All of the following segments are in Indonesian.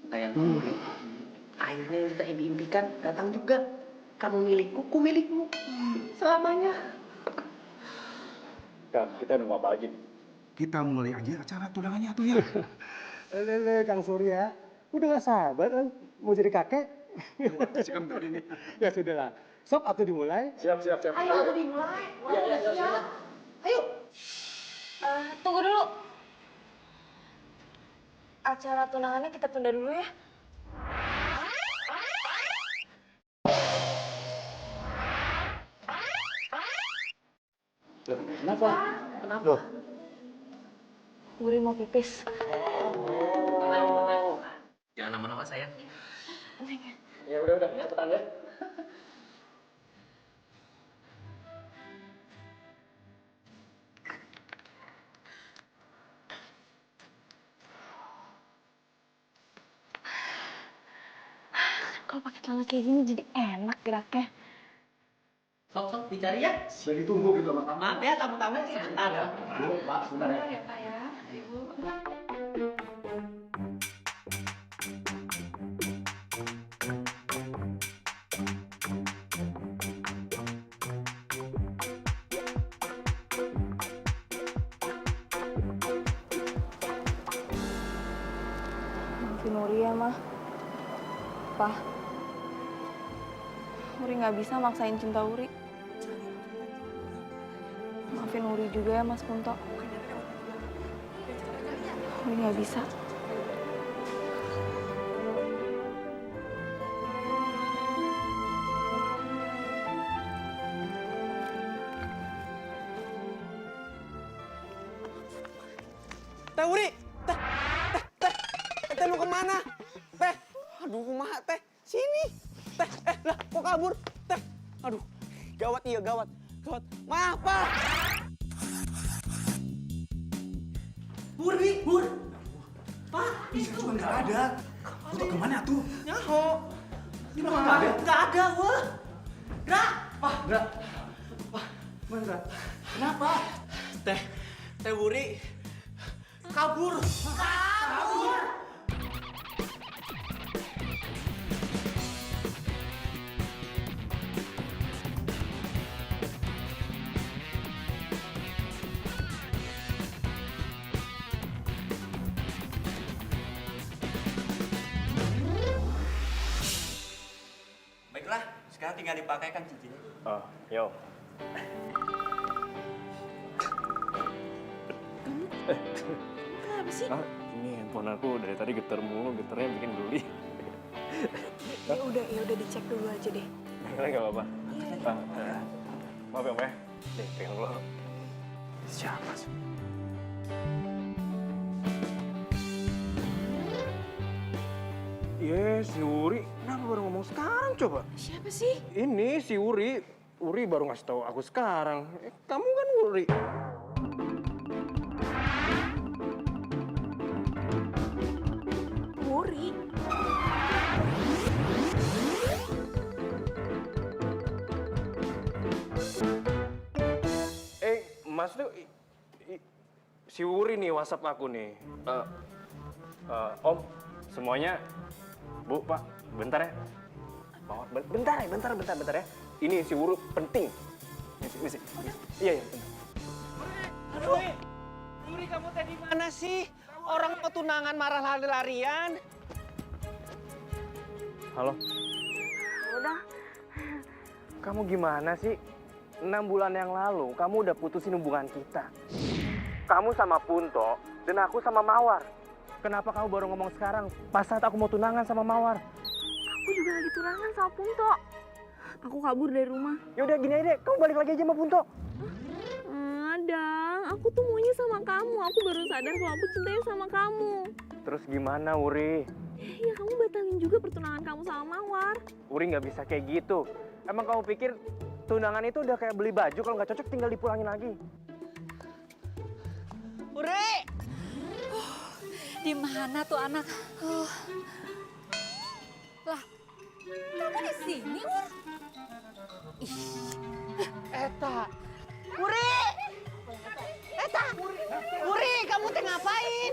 Sayang Uri, akhirnya yang tak diimpikan datang juga. Kamu milikku, ku milikmu. Selamanya. Kang, kita nunggu apa lagi nih? Kita mulai aja acara tunangannya tuh ya. Lele, Kang Surya. Udah gak sabar kan? Mau jadi kakek? Si kentut ini. Ya sudahlah. Sok, atuh dimulai. Siap. Ayo, aku dimulai. Siap. Ayo. Tunggu dulu. Acara tunangannya kita tunda dulu ya. Kenapa? Kenapa? Wuri mau pipis. Tenang. Jangan lama-lama sayang. Ya udah, cepetan ya. Kalau pakai celana kayak gini jadi enak geraknya. Sok, dicari ya. Sudah ditunggu gitu sama kamu. Maaf ya, tamu-tamu sebentar. Bu, Pak, sebentar ya. Ya Pak ya. Ibu. Maafin Uri ya, Mah. Pak. Uri nggak bisa maksain cinta Uri. Maafin Uri juga ya, Mas Punto. Uri nggak bisa. Teh Wuri, teh mau kemana? Teh, aduh kumaha teh, sini. Teh, lah kok kabur? Teh, aduh, gawat iya gawat. Maaf Pak. Uri. Pak, Itu kan nggak ada. Untuk kemana tuh? nyaho. Ini mah nggak ada. Nggak ada, wah. Gerak. Mana? Kenapa? Teh Uri. Kabur. Baiklah, sekarang tinggal dipakaikan cincinnya. Oh, yo. Kenapa sih? Ini handphone aku dari tadi getar mulu, getarnya bikin geli. Ya udah dicek dulu aja deh. Nggak apa-apa. Maaf ya, Mbak. Nih, pegang dulu. Siapa sih? Si Uri. Kenapa baru ngomong sekarang coba? Siapa sih? Ini si Uri. Uri baru ngasih tahu aku sekarang. Kamu kan Uri. Uri. Mas tuh si Uri nih WhatsApp aku nih. Om, semuanya, Bu, Pak, bentar ya. Bentar ya. Ini si Uri penting. Misi. Iya, bentar. Aduh, Wuri kamu teh di mana sih? Orang mau tunangan marah lari-larian. Halo. Udah. Kamu gimana sih? 6 bulan yang lalu, kamu udah putusin hubungan kita. Kamu sama Punto, dan aku sama Mawar. Kenapa kamu baru ngomong sekarang, pas saat aku mau tunangan sama Mawar? Aku juga lagi tunangan sama Punto. Aku kabur dari rumah. Ya udah gini aja deh, kamu balik lagi aja sama Punto. Dang, aku tuh maunya sama kamu. Aku baru sadar kalau aku cintanya sama kamu. Terus gimana, Uri? Ya kamu batalin juga pertunangan kamu sama Mawar. Uri nggak bisa kayak gitu. Emang kamu pikir tunangan itu udah kayak beli baju, kalau nggak cocok tinggal dipulangin lagi? Wuri! Di mana tuh anak? Lah, kamu di sini, Wur? Ih, Eta! Wuri! Eta! Wuri, kamu teh ngapain?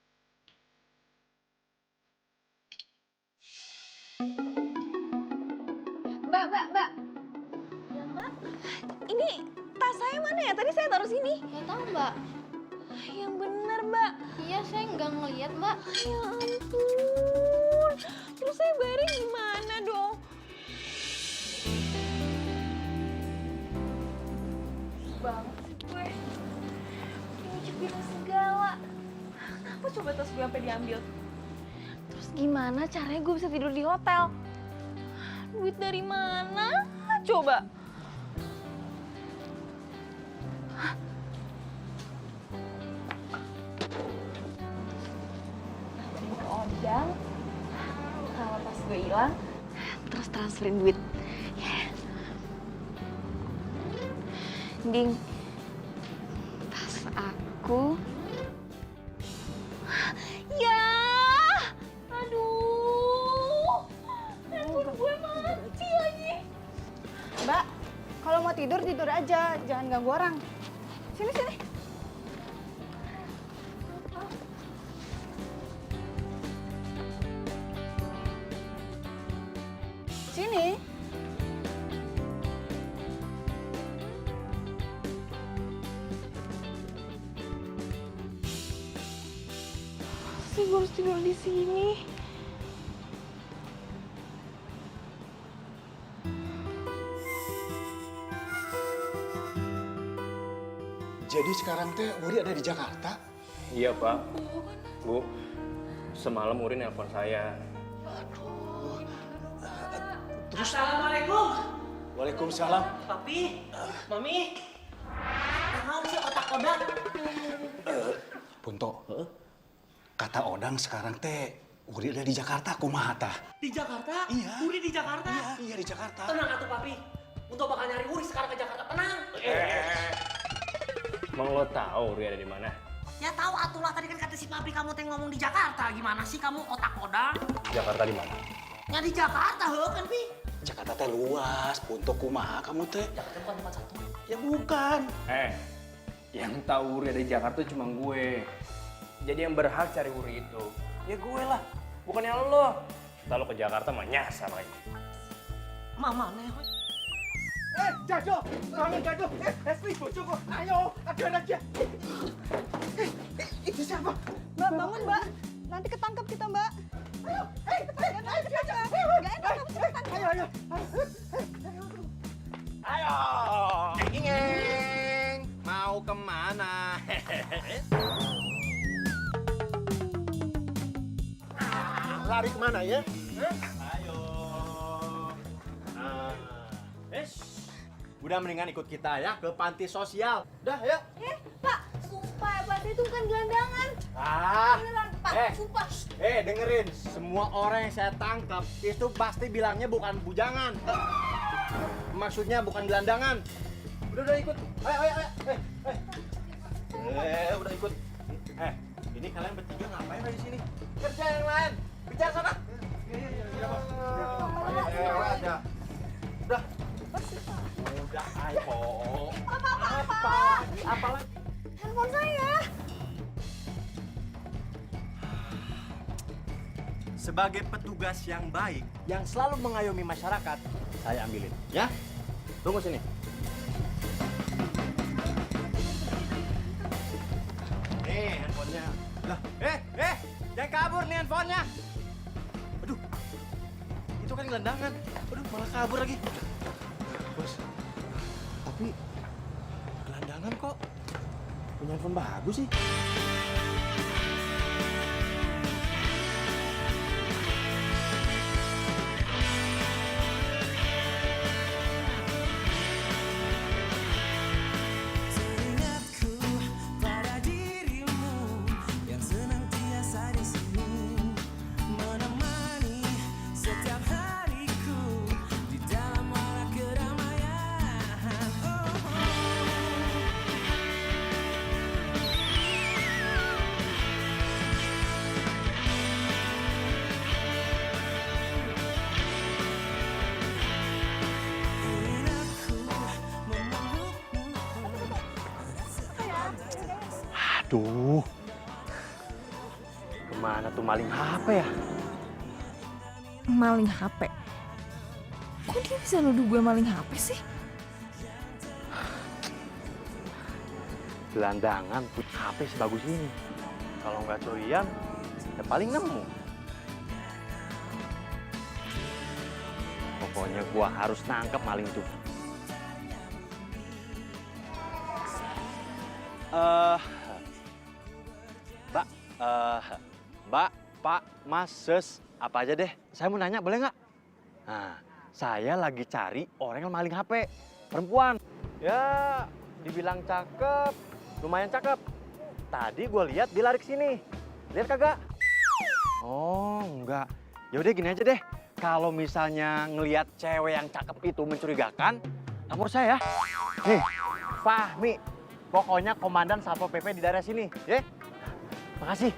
Ini tas saya mana ya? Tadi saya taruh sini. Gak tahu Mbak. Yang bener, Mbak. Iya saya nggak ngeliat Mbak. Ya ampun. Terus saya bayarnya gimana dong? Banget sih gue. Nyucuk bilang segala. Kenapa coba tas gue sampai diambil? Terus gimana caranya gue bisa tidur di hotel? Duit dari mana? Coba. Odang, kalau tas gue hilang, terus transferin duit. Ding, tas aku. Ya, aduh, handphone gue mati lagi. Mbak, kalau mau tidur tidur aja, jangan ganggu orang. Sini sini. Sini. Sih gue harus tidur di sini. Jadi sekarang teh Wuri ada di Jakarta? Iya, Pak. Bu, semalam Uri nelpon saya. Terus? Assalamualaikum. Waalaikumsalam. Papi, Mami. Naon sih otak odang? Punto, kata Odang sekarang teh Wuri ada di Jakarta, kumaha tah? Di Jakarta? Iya. Uri di Jakarta? Iya di Jakarta. Tenang atuh Papi. Untuk bakal nyari Uri sekarang ke Jakarta. Tenang. Emang lo tahu Uri ada di mana? Ya tahu atulah tadi kan kata si Papi kamu teh ngomong di Jakarta. Gimana sih kamu otak odang? Jakarta di mana? Ya di Jakarta heuh kan Pi. Jakarta teh luas, Punto kumaha kamu teh? Jakarta bukan tempat satu. Ya bukan. Yang tahu Uri ada di Jakarta cuma gue. Jadi yang berhak cari Uri itu, ya gue lah, bukannya lo. Kalau ke Jakarta mah nyasar lagi. Mama nih. Jado, bangun Jado. Esli, bojoku. Ayo, ada aja. Itu siapa? Mbak, bangun Mbak. Nanti ketangkep kita Mbak. Ayo, Gak enak kamu cepetan. ayo. Ayo. Ingeng, mau kemana? Lari kemana ya? Ayo. Udah mendingan ikut kita ya ke panti sosial. Udah, ya. Pak, sumpah ya Pak, itu bukan gelandangan. Beneran, Pak, sumpah. Dengerin, semua orang yang saya tangkap itu pasti bilangnya bukan bujangan. Maksudnya bukan gelandangan. Udah ikut. Ayo. Udah ikut. Ini kalian bertiga ngapain di sini? Kerja yang lain. Bicara sana. Iya, Bos. Udah. Udah, ayo. Apa lagi? Handphone saya. Sebagai petugas yang baik, yang selalu mengayomi masyarakat, saya ambilin, ya? Tunggu sini. Nih handphonenya. Lah, jangan kabur nih handphonenya. Aduh, itu kan gelandangan. Aduh, malah kabur lagi. Bos, tapi gelandangan kok punya handphone bagus sih. Aduh, kemana tuh maling HP ya? Maling HP? Kok dia bisa nuduh gue maling HP sih? gelandangan punya HP sebagus ini. Kalau nggak curian, ya paling nemu. Pokoknya gua harus nangkep maling itu. Mbak, Mbak, Pak, Mas, Sus, apa aja deh. Saya mau nanya, boleh nggak? Nah, saya lagi cari orang yang maling HP. Perempuan. Ya, dibilang cakep, lumayan cakep. Tadi gue lihat dia lari ke sini. Lihat kagak? Oh, enggak. Yaudah gini aja deh. Kalau misalnya ngelihat cewek yang cakep itu mencurigakan, lapor saya. Nih, Fahmi. Pokoknya komandan Satpol PP di daerah sini, ya. Makasih.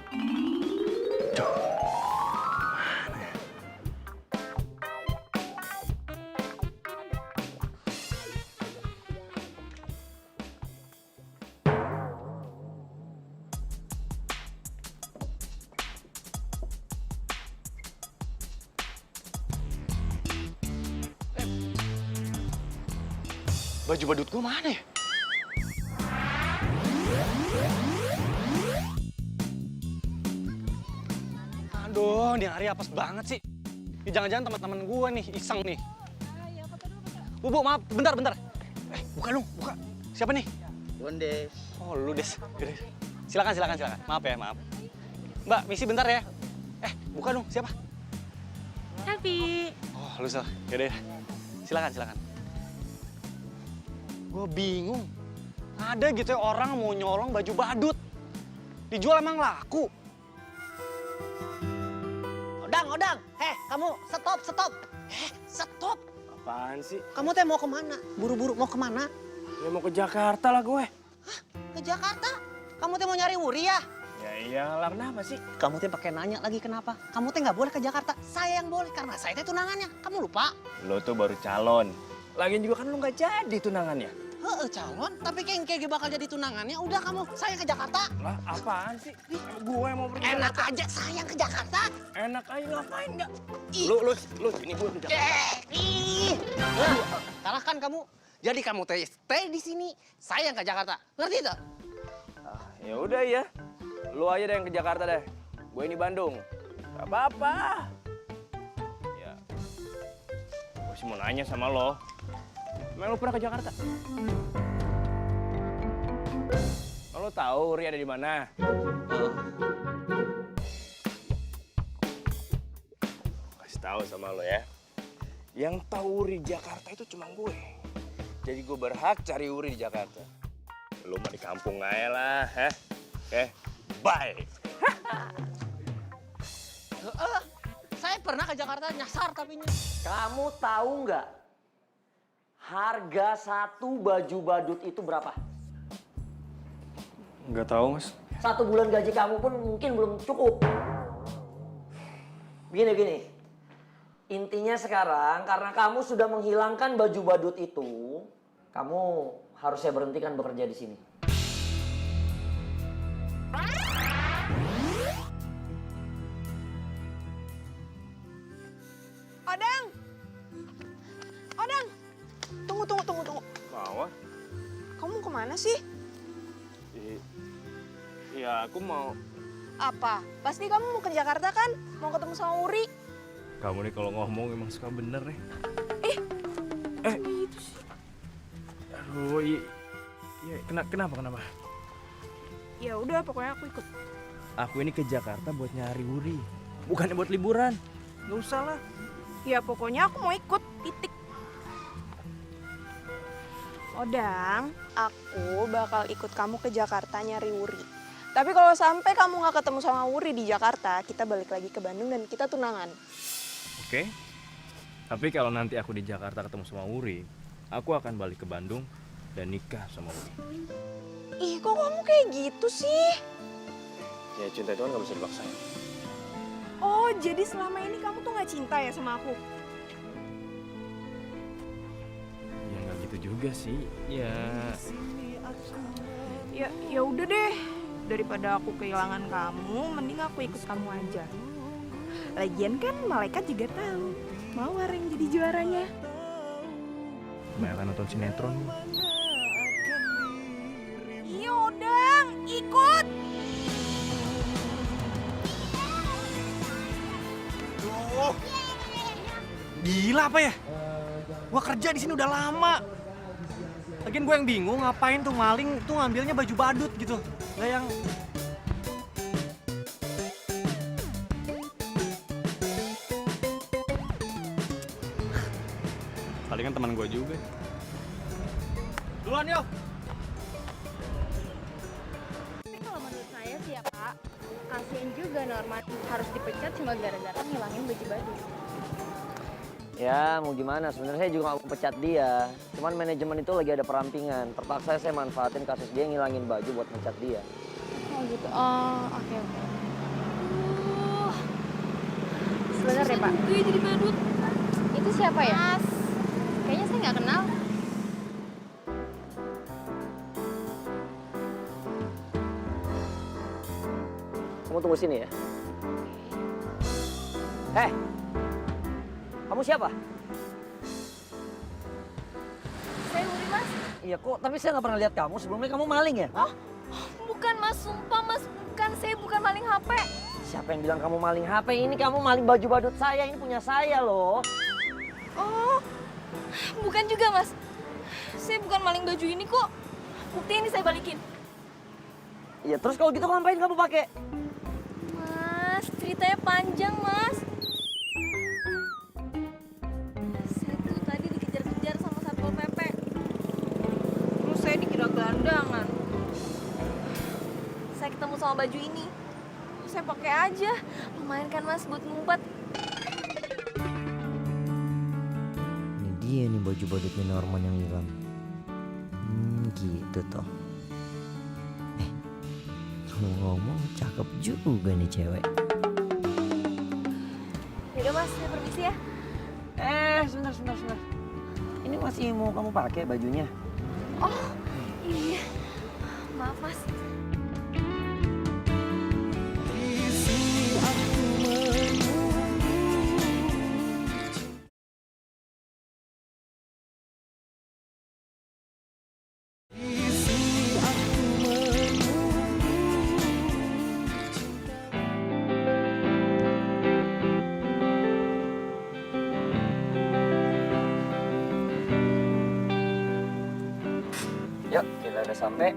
Baju badut gue mana ya? Aduh, ini hari apes banget sih. Ini jangan-jangan teman-teman gue nih, iseng nih. Bu, maaf, bentar. Buka dong, buka. Siapa nih? Bondes. Oh, lu Des. Yaudah. Silakan. Maaf ya, maaf. Mbak, misi bentar ya. Buka dong, siapa? Selfie. Oh, lu salah. Yaudah. Silakan. Gue bingung. Ada gitu ya orang mau nyolong baju badut. Dijual emang laku. Odang. Kamu stop. Stop. Apaan sih? Kamu teh mau kemana? Buru-buru mau kemana? Ya mau ke Jakarta lah gue. Ke Jakarta? Kamu teh mau nyari Wuri ya? Ya iyalah, kenapa sih? Kamu teh pakai nanya lagi kenapa? Kamu teh nggak boleh ke Jakarta. Saya yang boleh karena saya teh tunangannya. Kamu lupa? Lo tuh baru calon. Lagian juga kan lo nggak jadi tunangannya. Calon, tapi kengke bakal jadi tunangannya. Udah kamu, saya ke Jakarta. Lah, apaan sih? Gue mau pergi. Enak aja, saya ke Jakarta. Enak aja, ngapain nggak? Ih. Lu sini gue ke Jakarta. Kalahkan kamu. Jadi kamu stay di sini, saya yang ke Jakarta. Ngerti tak? Ya udah ya. Lu aja deh yang ke Jakarta deh. Gue ini Bandung. Gak apa-apa. Ya. Gue sih mau nanya sama lo. Emang lu pernah ke Jakarta? Lo tahu Uri ada di mana? Kasih tahu sama lo ya. Yang tahu Uri Jakarta itu cuma gue. Jadi gue berhak cari Uri di Jakarta. Lu mah di kampung aja lah, Oke, bye. Saya pernah ke Jakarta, nyasar tapi Kamu tahu nggak harga satu baju badut itu berapa? Nggak tahu, Mas. 1 bulan gaji kamu pun mungkin belum cukup. Begini. Intinya sekarang karena kamu sudah menghilangkan baju badut itu, kamu harus saya berhentikan bekerja di sini. Odang! Tunggu. Mau? Kamu kemana sih? Iya, aku mau. Apa? Pasti kamu mau ke Jakarta kan? Mau ketemu sama Wuri? Kamu nih kalau ngomong emang suka bener nih. Gitu sih. Aduh, iya, kenapa? Ya udah, pokoknya aku ikut. Aku ini ke Jakarta buat nyari Wuri, bukannya buat liburan. Nggak usah lah. Ya pokoknya aku mau ikut, titik. Odang, aku bakal ikut kamu ke Jakarta nyari Wuri. Tapi kalau sampai kamu nggak ketemu sama Wuri di Jakarta, kita balik lagi ke Bandung dan kita tunangan. Oke. Tapi kalau nanti aku di Jakarta ketemu sama Wuri, aku akan balik ke Bandung dan nikah sama Wuri. Ih, kok kamu kayak gitu sih? Ya cinta itu kan nggak bisa dipaksain. Oh, jadi selama ini kamu tuh nggak cinta ya sama aku? Ya nggak gitu juga sih. Ya udah deh. Daripada aku kehilangan kamu, mending aku ikut kamu aja. Lagian kan malaikat juga tahu Mawar yang jadi juaranya. Banyak nonton sinetron. Iya, Odang, ikut. Loh. Gila apa ya? Gua kerja di sini udah lama. Lagian gue yang bingung ngapain tuh maling tuh ngambilnya baju badut gitu. Lah yang Palingan teman gue juga. duluan yuk. Tapi kalau menurut saya sih ya Kak, kasian juga Norman harus dipecat cuma gara-gara ngilangin baju badut. Ya mau gimana, sebenarnya saya juga nggak mau pecat dia. Cuman manajemen itu lagi ada perampingan. Terpaksa saya manfaatin kasus dia ngilangin baju buat pecat dia. Oh gitu, oh oke. Sebentar deh Pak. Gue jadi badut. Itu siapa ya? Mas. Kayaknya saya nggak kenal. Kamu tunggu sini ya. Kamu siapa? Saya Uri, Mas. Iya kok, tapi saya nggak pernah lihat kamu. Sebelumnya kamu maling ya? Bukan, Mas. Sumpah, Mas. Bukan, saya bukan maling HP. Siapa yang bilang kamu maling HP? Ini kamu maling baju badut saya. Ini punya saya loh. Oh, bukan juga, Mas. Saya bukan maling baju ini kok. Bukti ini saya balikin. Iya terus kalau gitu ngapain kamu pakai? Mas, ceritanya panjang, Mas. Saya tuh tadi dikejar-kejar sama Satpol PP. Terus saya dikira gelandangan. Saya ketemu sama baju ini. Saya pakai aja. Lumayan kan, Mas, buat ngumpet. Ini dia nih baju badutnya Norman yang hilang. Gitu toh. Ngomong cakep juga nih cewek. Yaudah, Mas, saya permisi ya. Sebentar. Ini masih mau kamu pakai bajunya? Oh, iya. Maaf, Mas. Yuk, kita udah sampai.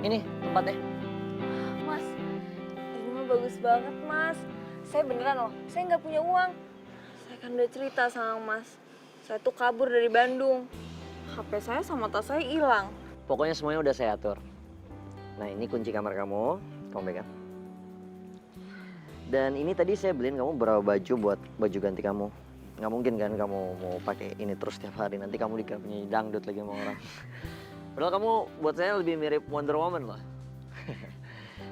Ini tempatnya. Mas, ini mah bagus banget, Mas. Saya beneran loh, saya nggak punya uang. Saya kan udah cerita sama Mas. Saya tuh kabur dari Bandung. HP saya sama tas saya hilang. Pokoknya semuanya udah saya atur. Nah ini kunci kamar kamu pegang. Dan ini tadi saya beliin kamu beberapa baju buat baju ganti kamu. Nggak mungkin kan kamu mau pakai ini terus tiap hari. Nanti kamu dikira penyanyi dangdut lagi sama orang. Padahal kamu buat saya lebih mirip Wonder Woman loh.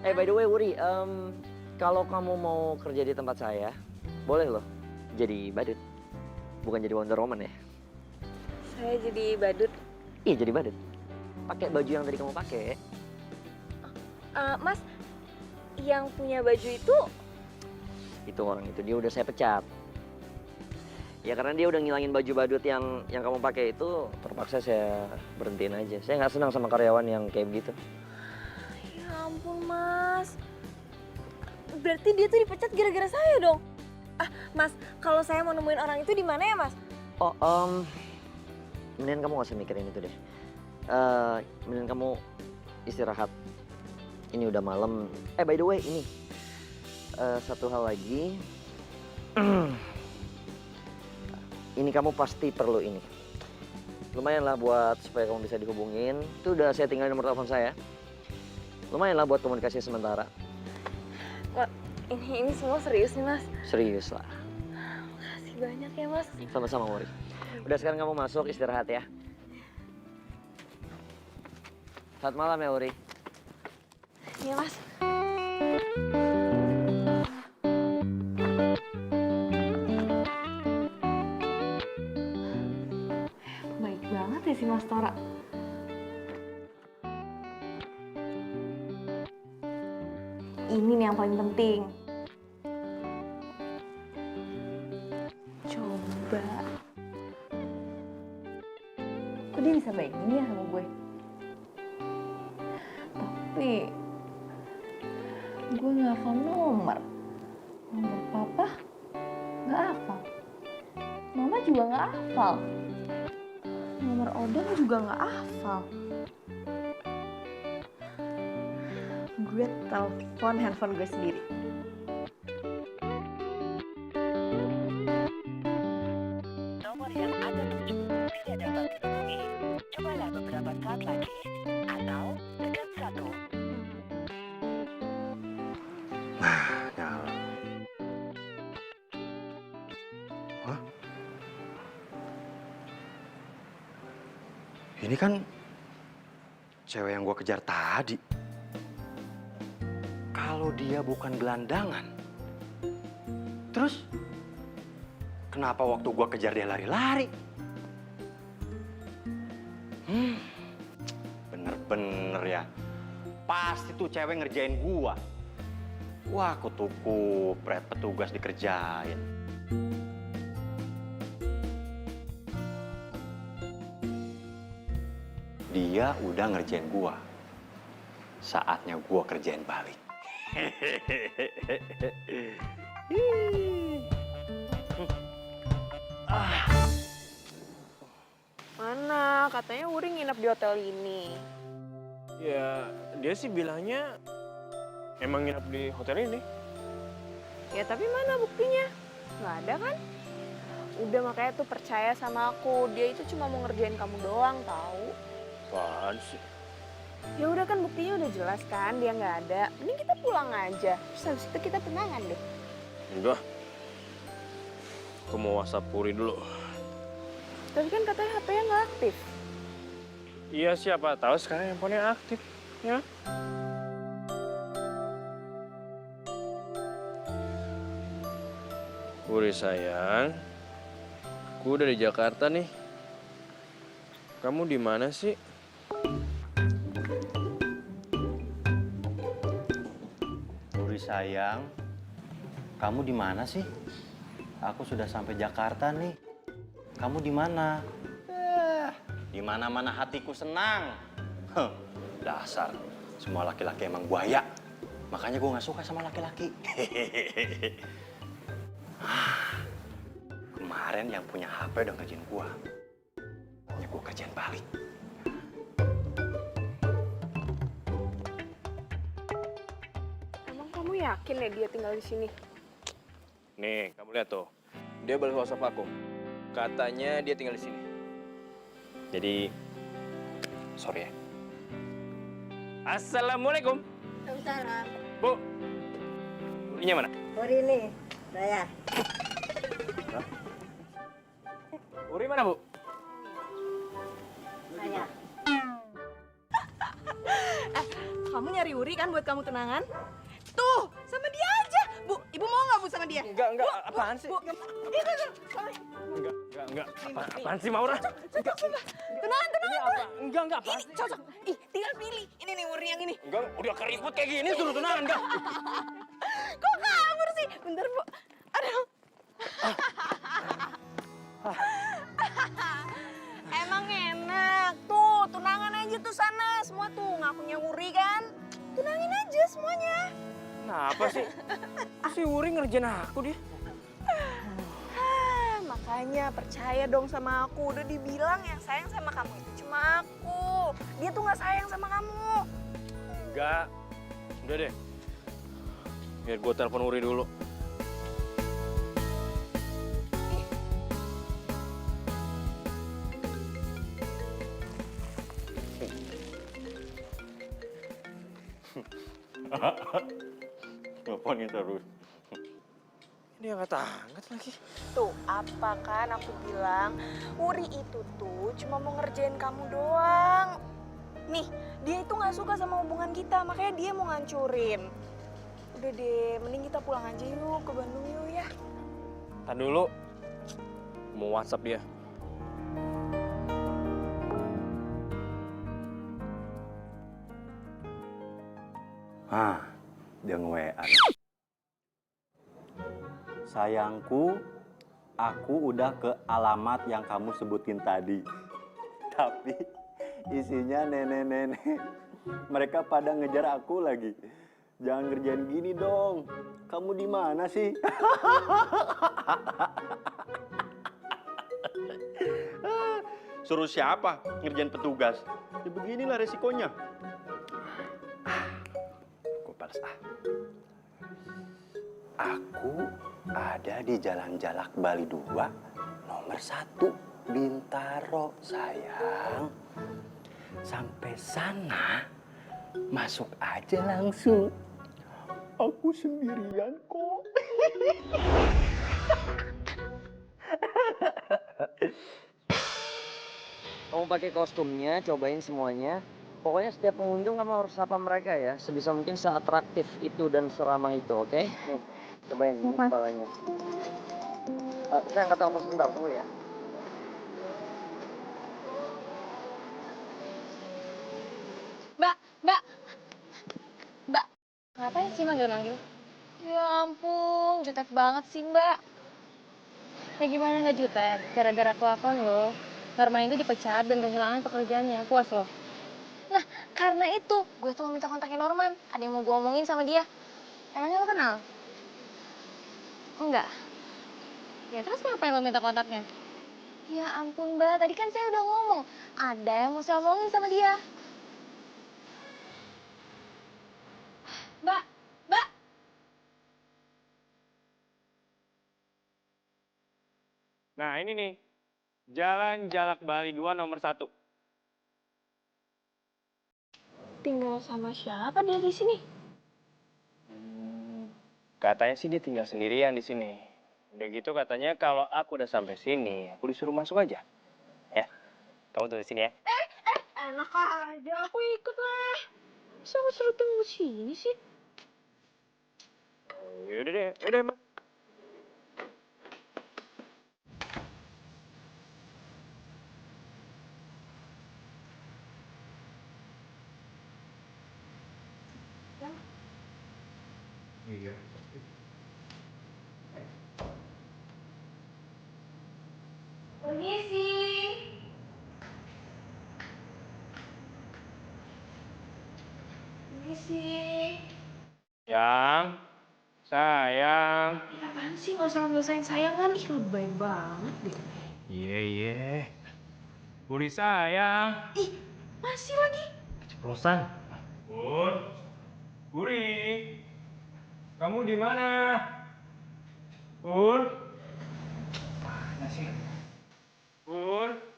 By the way Wuri, kalau kamu mau kerja di tempat saya, boleh loh jadi badut. Bukan jadi Wonder Woman ya. Saya jadi badut. Iya jadi badut. Pakai baju yang tadi kamu pakai. Mas, yang punya baju itu Itu orang itu dia udah saya pecat. Ya karena dia udah ngilangin baju badut yang kamu pakai itu, terpaksa saya berhentiin aja. Saya nggak senang sama karyawan yang kayak gitu. ya ampun, Mas. Berarti dia tuh dipecat gara-gara saya dong. Mas, kalau saya mau nemuin orang itu di mana ya, Mas? Oh, mendingan kamu gak usah mikirin itu deh. Mendingan kamu istirahat. Ini udah malam. By the way, ini satu hal lagi. Ini kamu pasti perlu ini. Lumayan lah buat supaya kamu bisa dihubungin. Itu udah saya tinggalin nomor telepon saya. Lumayan lah buat komunikasi sementara. Wah, ini semua serius nih, Mas. Serius lah. Makasih banyak ya, Mas. Sama-sama, Mori. Udah sekarang kamu masuk istirahat ya. Selamat malam ya, Uri. Iya, Mas. Baik banget ya si Mas Tora. ini nih yang paling penting. Coba. Kok dia bisa baik gini ya sama gue? Tapi gue nggak hafal nomor. Nomor papa nggak hafal. Mama juga nggak hafal. Nomor Odang juga nggak hafal. Gue telepon handphone gue sendiri. Nomor yang Anda tuju tidak dapat dihubungi. Cobalah beberapa saat lagi. Atau tekan 1. Nah, nyala. Hah? Ini kan cewek yang gua kejar tadi. Kalau dia bukan gelandangan, terus kenapa waktu gua kejar dia lari-lari? Bener-bener ya. Pasti tuh cewek ngerjain gua. Wah, kutuku, pret petugas dikerjain. Dia udah ngerjain gua. Saatnya gua kerjain balik. Mana? Katanya Uri nginep di hotel ini. Ya, dia sih bilangnya emang nginep di hotel ini. Ya tapi mana buktinya? Nggak ada kan? Udah makanya tuh percaya sama aku. Dia itu cuma mau ngerjain kamu doang tahu. Apaan sih? Ya udah kan buktinya udah jelas kan dia nggak ada. Mending kita pulang aja. Terus habis itu kita tenangan deh. Enggak. Aku mau WhatsApp Puri dulu. Tapi kan katanya HP-nya nggak aktif. Iya, siapa tahu sekarang handphonenya aktif, ya. Puri sayang, aku udah di Jakarta nih. Kamu di mana sih? Puri sayang, kamu di mana sih? Aku sudah sampai Jakarta nih. Kamu di mana? Di mana-mana hatiku senang. Huh, dasar, semua laki-laki emang buaya. Makanya gue nggak suka sama laki-laki. Kemarin yang punya HP udah ngerjain gue. Ya gue kerjain balik. Emang kamu yakin ya dia tinggal di sini? Nih, kamu lihat tuh. Dia balas WhatsApp aku. Katanya dia tinggal di sini. Jadi, sorry ya. Assalamualaikum. Waalaikumsalam. Bu, Urinya mana? Uri nih, saya. Uri mana, Bu? Saya. Kamu nyari Uri kan buat kamu tenangan? Tuh, sama dia aja. Bu, ibu mau nggak bu sama dia? Enggak, apaan sih? Bu, Enggak. Apaan sih, Maura? tenangan. Enggak, apaan sih? Cocok. Ih, tinggal pilih. Ini nih Uri yang ini. Enggak, udah keribut kayak gini suruh tunangan, enggak? Kok kabur sih? Bentar, Bu. Aduh. Emang enak. Tuh, tunangan aja tuh sana. Semua tuh ngakunya Uri kan. Tunangin aja semuanya. Kenapa sih? Si Uri ngerjain aku dia. Makanya percaya dong sama aku. Udah dibilang yang sayang sama kamu itu cuma aku. Dia tuh nggak sayang sama kamu. Enggak. Udah deh. Biar gue telepon Uri dulu. Teleponin terus. Dia angkat lagi. Tuh, apa kan aku bilang, Uri itu tuh cuma mau ngerjain kamu doang. Nih, dia itu nggak suka sama hubungan kita, makanya dia mau ngancurin. Udah deh, mending kita pulang aja yuk ke Bandung yuk ya. Tahan dulu. Mau WhatsApp dia. Dia nge-WA. Sayangku, aku udah ke alamat yang kamu sebutin tadi. Tapi isinya nenek-nenek. Mereka pada ngejar aku lagi. Jangan ngerjain gini dong. Kamu di mana sih? Suruh siapa ngerjain petugas? Ya beginilah resikonya. Aku balas Aku ada di Jalan Jalak Bali 2, nomor 1, Bintaro, sayang. Sampai sana, masuk aja langsung. Aku sendirian kok. Kamu pakai kostumnya, cobain semuanya. Pokoknya setiap pengunjung kamu harus sapa mereka ya. Sebisa mungkin seatraktif itu dan seramah itu, oke? Nih, cobain kepalanya. Saya angkat telepon sebentar, tunggu ya. Mbak, ngapain sih manggil-manggil? Ya ampun, jutek banget sih mbak. Ya gimana nggak jutek? Gara-gara kelakuan lo, Norman itu dipecat dan kehilangan pekerjaannya. Puas lo? Nah, karena itu gue tuh mau minta kontaknya Norman. Ada yang mau gue omongin sama dia. Emangnya lo kenal? Enggak. Ya terus ngapain lo minta kontaknya? Ya ampun mbak, tadi kan saya udah ngomong. Ada yang mau saya omongin sama dia. Mbak. Nah ini nih, Jalan Jalak Bali 2 nomor 1. Tinggal sama siapa dia di sini? Katanya sih dia tinggal sendirian di sini. Udah gitu katanya kalau aku udah sampai sini, aku disuruh masuk aja. Ya, kamu tunggu di sini ya. Enak aja, aku ikut lah. Masa aku suruh tunggu sini sih? Yaudah deh, Mbak. Iya. Permisi. Sayang. Apaan sih nggak usah ngerasain sayangan? Ih, lebay banget deh. Iya. Buri sayang. Ih, masih lagi. Keceplosan. Buri. Kamu di mana? Mana sih? Buri.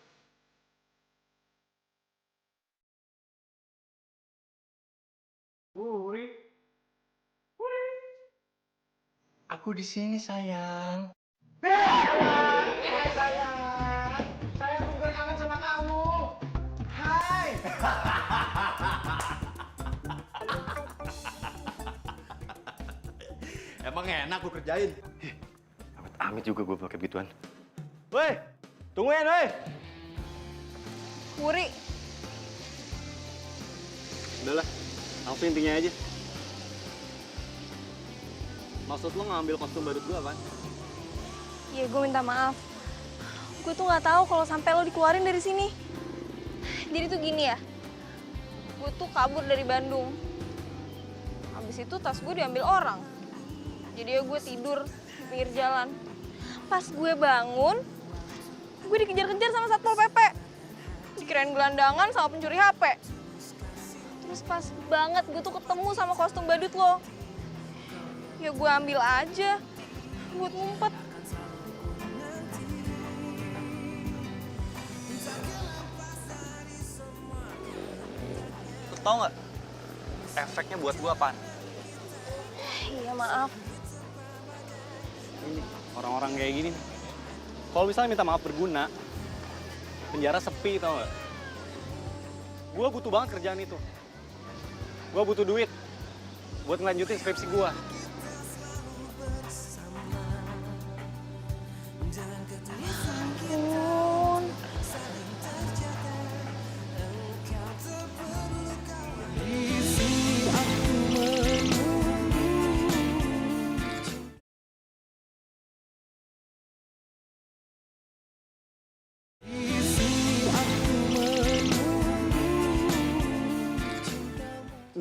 Aku di sini, sayang. Saya juga kangen sama kamu. Hai. Emang enak gue kerjain. Amit juga gue pakai begituan. Woi, tungguin, woi. Wuri, Udahlah, langsung intinya aja. Maksud lo ngambil kostum badut gue kan? ya gue minta maaf. Gue tuh nggak tahu kalau sampai lo dikeluarin dari sini. Jadi tuh gini ya, gue tuh kabur dari Bandung. Habis itu tas gue diambil orang. Jadi ya gue tidur di pinggir jalan. Pas gue bangun, gue dikejar-kejar sama Satpol PP. Dikirain gelandangan sama pencuri HP. Terus pas banget gue tuh ketemu sama kostum badut lo. Ya gue ambil aja buat ngumpet. Lo tau nggak efeknya buat gua apaan? Iya maaf. Ini orang-orang kayak gini. Kalau misalnya minta maaf berguna, penjara sepi tau nggak? Gua butuh banget kerjaan itu. Gua butuh duit buat ngelanjutin skripsi gua. Ampun.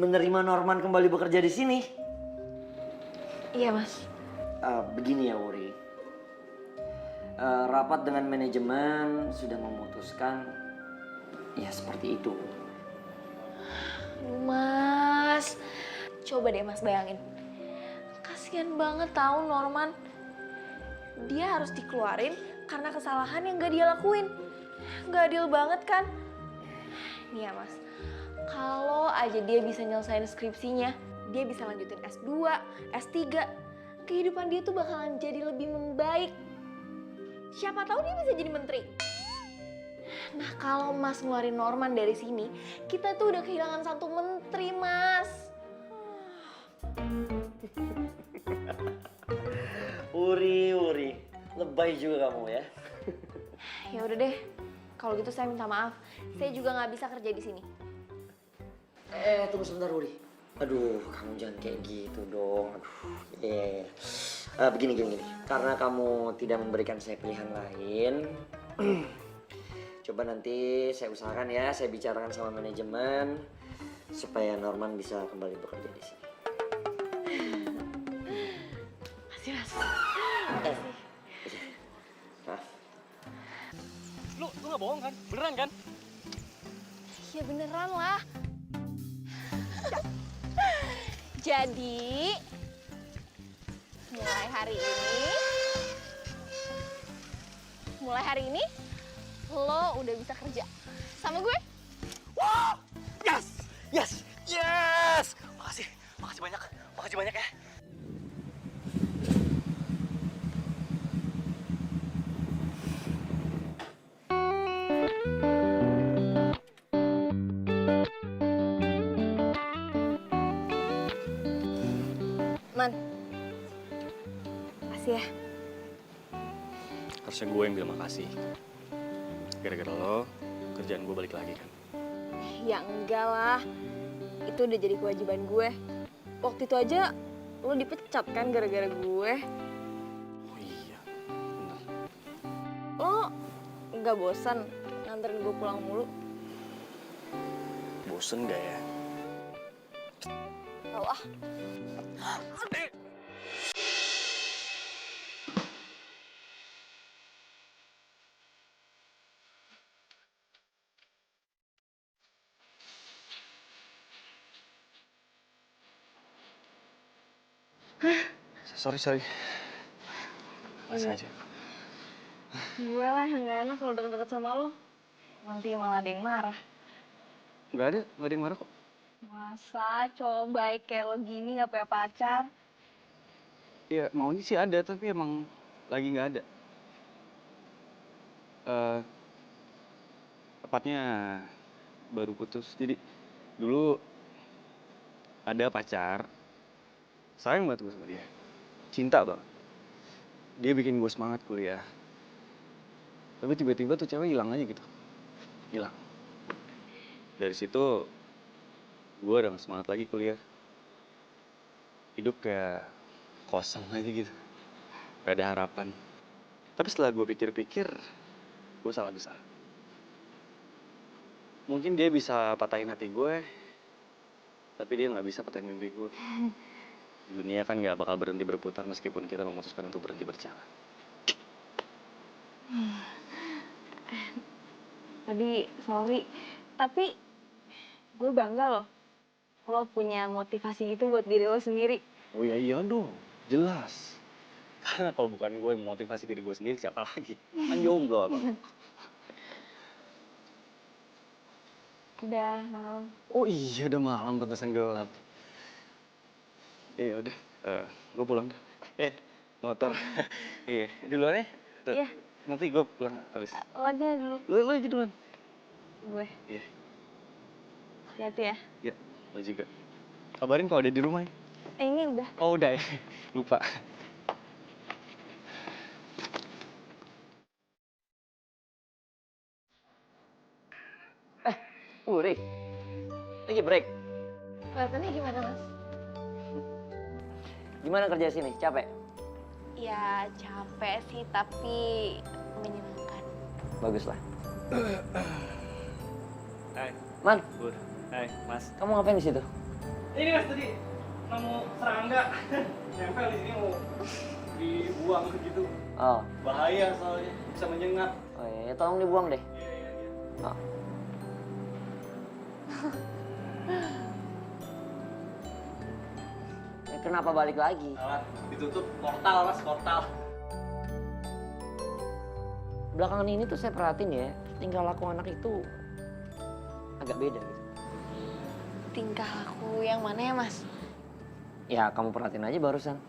menerima Norman kembali bekerja di sini. Iya, Mas. Begini ya, Wuri. Rapat dengan manajemen sudah memutuskan ya seperti itu. Aduh, Mas. Coba deh Mas bayangin. Kasian banget tahu Norman. Dia harus dikeluarin karena kesalahan yang gak dia lakuin. Gak adil banget kan? Nih ya Mas, kalau aja dia bisa nyelesain skripsinya, dia bisa lanjutin S2, S3, kehidupan dia tuh bakalan jadi lebih membaik. Siapa tahu dia bisa jadi menteri. Nah, kalau Mas ngeluarin Norman dari sini, kita tuh udah kehilangan satu menteri, Mas. Wuri, lebay juga kamu ya. Ya udah deh, kalau gitu saya minta maaf. Saya juga nggak bisa kerja di sini. Tunggu sebentar, Wuri. Aduh, kamu jangan kayak gitu dong. Aduh, begini. Karena kamu tidak memberikan saya pilihan lain, coba nanti saya usahakan ya, saya bicarakan sama manajemen supaya Norman bisa kembali bekerja di sini. Makasih, Mas. Maaf. Lu gak bohong kan? Beneran kan? Ya beneran lah. Jadi, mulai hari ini, lo udah bisa kerja sama gue. Wah! Yes! Makasih banyak ya. Man, makasih ya. Harusnya gue yang bilang makasih. Gara-gara lo, kerjaan gue balik lagi kan. Ya enggak lah, itu udah jadi kewajiban gue. Waktu itu aja lo dipecat kan gara-gara gue. Oh iya, bener. Lo nggak bosan nganterin gue pulang mulu? Bosen gak ya? Tau ah. Sorry. Masa aja. Gue lah yang gak enak kalau deket-deket sama lo. Nanti malah ada yang marah. Gak ada yang marah kok. Masa cowok baik kayak lo gini gak punya pacar? Iya, maunya sih ada, tapi emang lagi nggak ada. Tepatnya baru putus. Jadi dulu ada pacar, sayang banget gue sama dia, cinta banget. Dia bikin gue semangat kuliah. Tapi tiba-tiba tuh cewek hilang aja gitu, hilang. Dari situ gue udah gak semangat lagi kuliah. Hidup kayak kosong aja gitu, gak ada harapan. Tapi setelah gue pikir-pikir, gue salah besar. Mungkin dia bisa patahin hati gue, tapi dia gak bisa patahin mimpi gue. Dunia kan gak bakal berhenti berputar meskipun kita memutuskan untuk berhenti berjalan. Tadi sorry, tapi gue bangga loh. Lo punya motivasi itu buat diri lo sendiri. Oh iya dong, jelas. Karena kalau bukan gue yang motivasi diri gue sendiri, siapa lagi? Kan jomblo. Udah malam. Oh iya, udah malam, pantesan gelap. Iya udah, gue pulang dah. Motor. Iya, duluan ya? Iya. Nanti gue pulang habis. Lo aja dulu. Lo aja duluan. Gue. Iya. Hati-hati ya. Iya, lo juga. Kabarin kalau ada di rumah ya. Ini udah. Oh udah ya, lupa. Wuri, lagi break. Kelihatannya gimana, Mas? Gimana kerja sini? Capek? Ya capek sih, tapi menyenangkan. Bagus lah. Hai. Man, Hai, Mas. kamu ngapain di situ? Ini mas tadi nemu serangga. Nempel di sini mau dibuang gitu. Oh, Bahaya soalnya, bisa menyengat. oh iya, tolong dibuang deh. Iya, iya, iya. Oh. Kenapa balik lagi? Alat ditutup portal mas, portal. Belakangan ini tuh saya perhatiin ya, tingkah laku anak itu agak beda gitu. Tingkah laku yang mana ya, Mas? Ya kamu perhatiin aja barusan.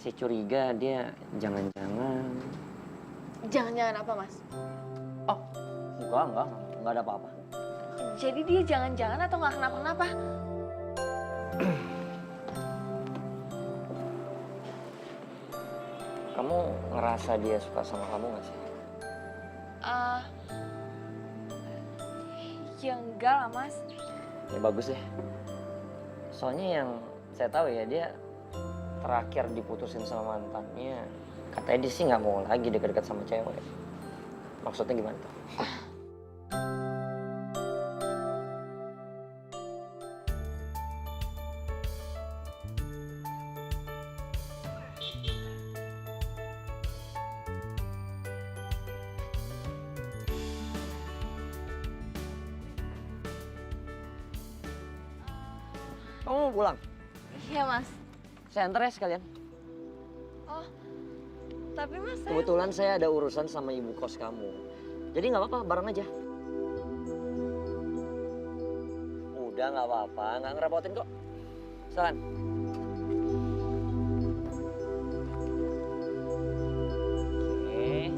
Saya curiga dia jangan-jangan... Jangan-jangan apa, Mas? Oh, enggak ada apa-apa. Jadi dia jangan-jangan atau nggak kenapa-kenapa? Kamu ngerasa dia suka sama kamu gak sih? Ya enggak lah, Mas. Ya bagus deh. Soalnya yang saya tahu ya dia terakhir diputusin sama mantannya. Katanya dia sih nggak mau lagi dekat-dekat sama cewek. Maksudnya gimana tuh? Kamu mau pulang? Iya, Mas. Saya antar ya sekalian. Oh, tapi Mas, Kebetulan saya ada urusan sama ibu kos kamu. Jadi nggak apa-apa, bareng aja. Udah nggak apa-apa, nggak ngerepotin kok. Silakan. Oke.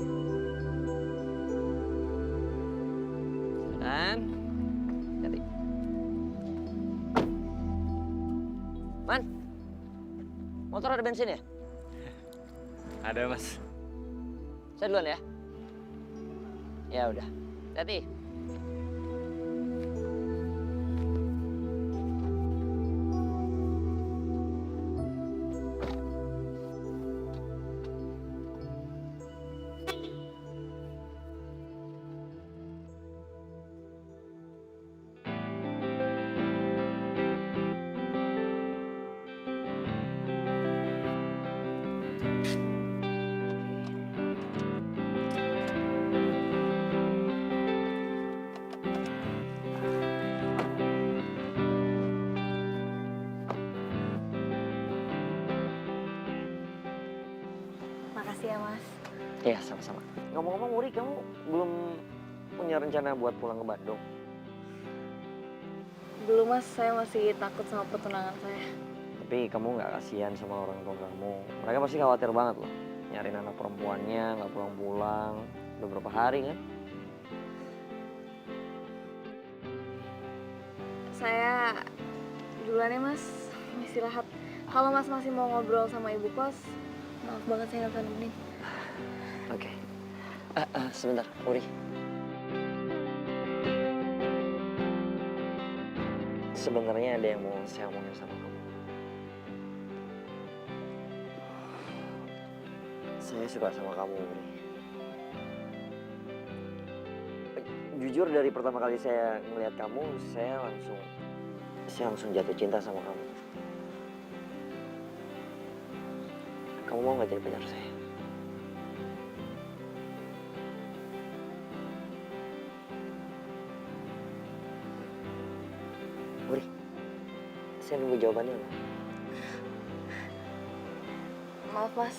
Silakan. Hati. Man, motor ada bensin ya? Ada mas. Saya duluan ya. Ya udah. Hati. makasih ya, Mas. Iya, sama-sama. Ngomong-ngomong, Wuri, kamu belum punya rencana buat pulang ke Bandung? Belum, Mas. Saya masih takut sama pertunangan saya. Tapi kamu nggak kasihan sama orang tua kamu? Mereka pasti khawatir banget loh. Nyariin anak perempuannya, nggak pulang-pulang. Udah berapa hari kan? Saya duluan ya, Mas. Istirahat. Kalau Mas masih mau ngobrol sama ibu kos, maaf banget saya nggak bisa nemenin. Oke. Sebentar, Wuri. Sebenarnya ada yang mau saya omongin sama kamu. Saya suka sama kamu, Wuri. Jujur dari pertama kali saya ngeliat kamu, saya langsung jatuh cinta sama kamu. Kamu mau nggak jadi pacar saya? Wuri, saya nunggu jawabannya loh. Maaf, Mas.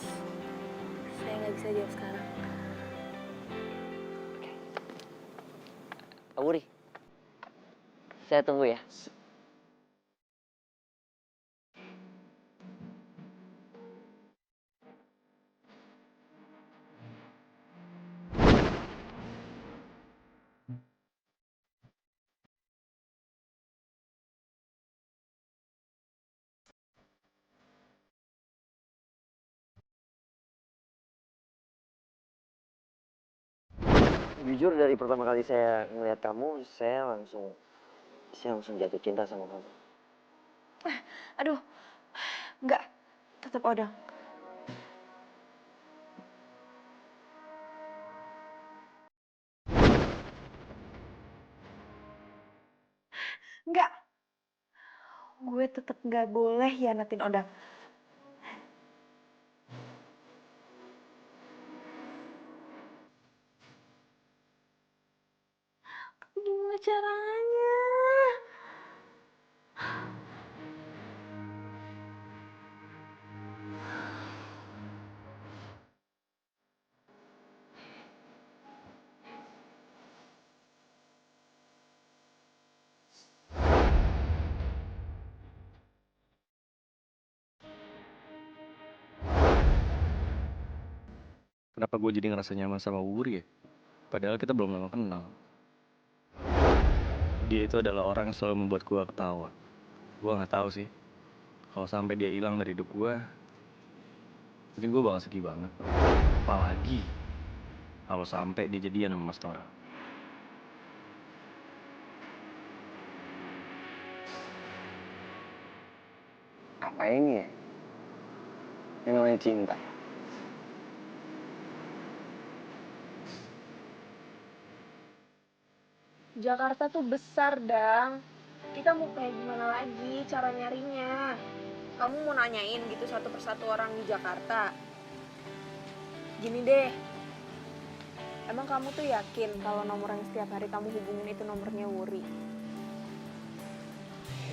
Saya nggak bisa jawab sekarang. Wuri, saya tunggu ya. Jujur dari pertama kali saya ngeliat kamu, saya langsung jatuh cinta sama kamu. Aduh, nggak. Tetap odang. Nggak. gue tetap gak boleh hianatin Odang. Gimana caranya? Kenapa gue jadi ngerasa nyaman sama Wuri ya? Padahal kita belum lama kenal. Dia itu adalah orang yang selalu membuat gue ketawa. Gue nggak tahu sih. Kalau sampai dia hilang dari hidup gue, mungkin gue bakal sedih banget. Apalagi kalau sampai dia jadian sama Mas Tora. Apa ini ya? Yang namanya cinta. Jakarta tuh besar, Dang. Kita mau kayak gimana lagi cara nyarinya? Kamu mau nanyain gitu satu persatu orang di Jakarta? Gini deh, emang kamu tuh yakin kalau nomor yang setiap hari kamu hubungin itu nomornya Wuri?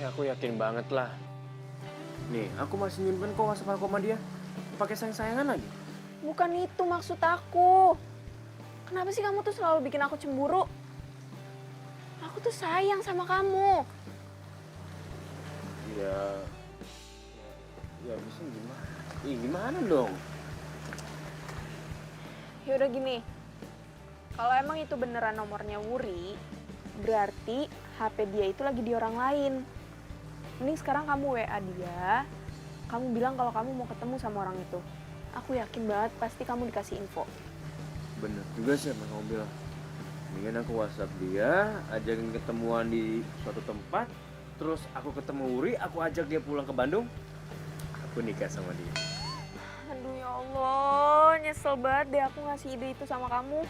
Ya aku yakin banget lah. Nih, aku masih nyimpen kok WhatsApp aku sama dia. Pakai sayang-sayangan lagi. Bukan itu maksud aku. Kenapa sih kamu tuh selalu bikin aku cemburu? Aku tuh sayang sama kamu. Ya bisa gimana? Gimana dong? Ya udah gini. Kalau emang itu beneran nomornya Wuri, berarti HP dia itu lagi di orang lain. Mending sekarang kamu WA dia, kamu bilang kalau kamu mau ketemu sama orang itu. Aku yakin banget pasti kamu dikasih info. Bener juga sih emang kamu bilang. Mendingan aku WhatsApp dia, ajakin ketemuan di suatu tempat, terus aku ketemu Wuri, aku ajak dia pulang ke Bandung, aku nikah sama dia. Aduh ya Allah, nyesel banget deh aku ngasih ide itu sama kamu.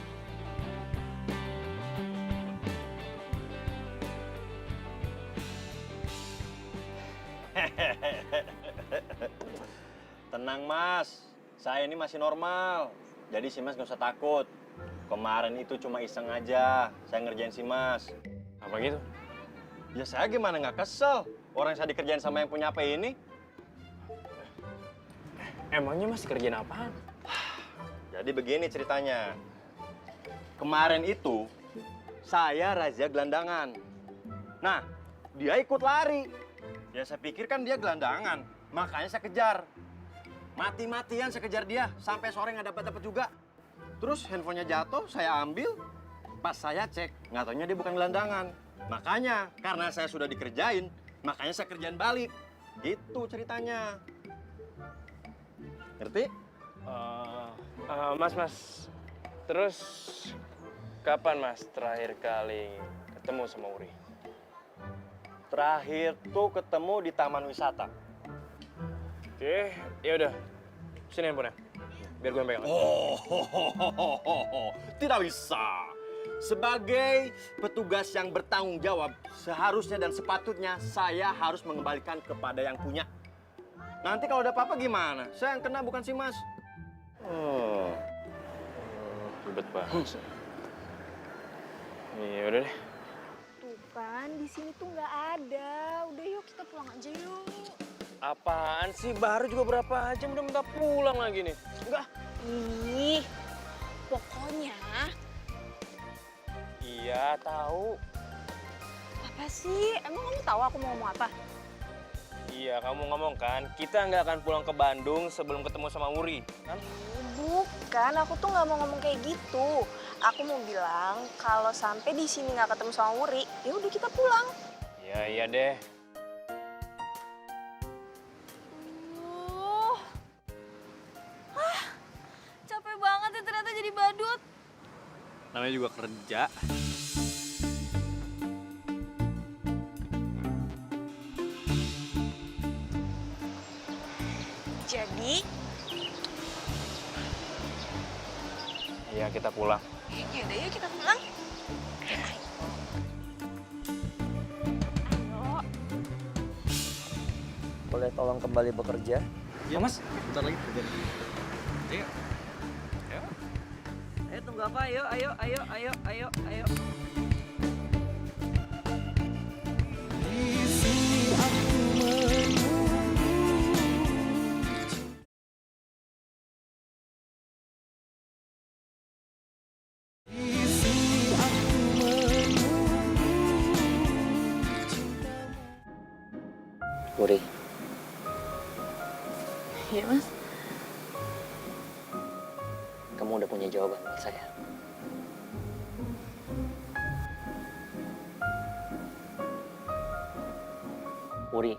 Tenang Mas, saya ini masih normal. Jadi si Mas nggak usah takut. Kemarin itu cuma iseng aja, saya ngerjain si Mas. Apa gitu? Ya saya gimana nggak kesel? Orang saya dikerjain sama yang punya HP ini. Emangnya Mas kerjaan apaan? Jadi begini ceritanya. Kemarin itu saya razia gelandangan. Nah, dia ikut lari. Ya saya pikir kan dia gelandangan, makanya saya kejar. Mati-matian saya kejar dia, sampai sore nggak dapat juga. Terus handphonenya jatuh, saya ambil. Pas saya cek, nggak taunya dia bukan gelandangan. Makanya, karena saya sudah dikerjain, makanya saya kerjain balik. Gitu ceritanya. Ngerti? Mas. Terus kapan Mas terakhir kali ketemu sama Wuri? Terakhir tuh ketemu di taman wisata. Oke, ya udah. Sini handphonenya. Biar gue yang pegang. Tidak bisa. Sebagai petugas yang bertanggung jawab, seharusnya dan sepatutnya saya harus mengembalikan kepada yang punya. Nanti kalau ada apa-apa gimana? Saya yang kena bukan si Mas. Ribet banget. Iya udah deh. Tuh kan, di sini tuh nggak ada. Udah yuk kita pulang aja yuk. Apaan sih? Baru juga berapa jam udah minta pulang lagi nih. Enggak. Ih, pokoknya. Iya, tahu. Apa sih? Emang kamu tahu aku mau ngomong apa? Iya, kamu ngomong kan, kita nggak akan pulang ke Bandung sebelum ketemu sama Wuri, kan? Bukan, aku tuh nggak mau ngomong kayak gitu. Aku mau bilang kalau sampai di sini nggak ketemu sama Wuri, ya udah kita pulang. Iya deh. Capek banget ya ternyata jadi badut. Namanya juga kerja. Jadi, Iya, kita pulang. ya udah yuk kita pulang. Ayo. boleh tolong kembali bekerja? Iya mas, bentar lagi kerja. Ayo. Ayo. Ayo tunggu apa? Ayo. Wuri. Iya mas. Kamu udah punya jawaban buat saya. Wuri,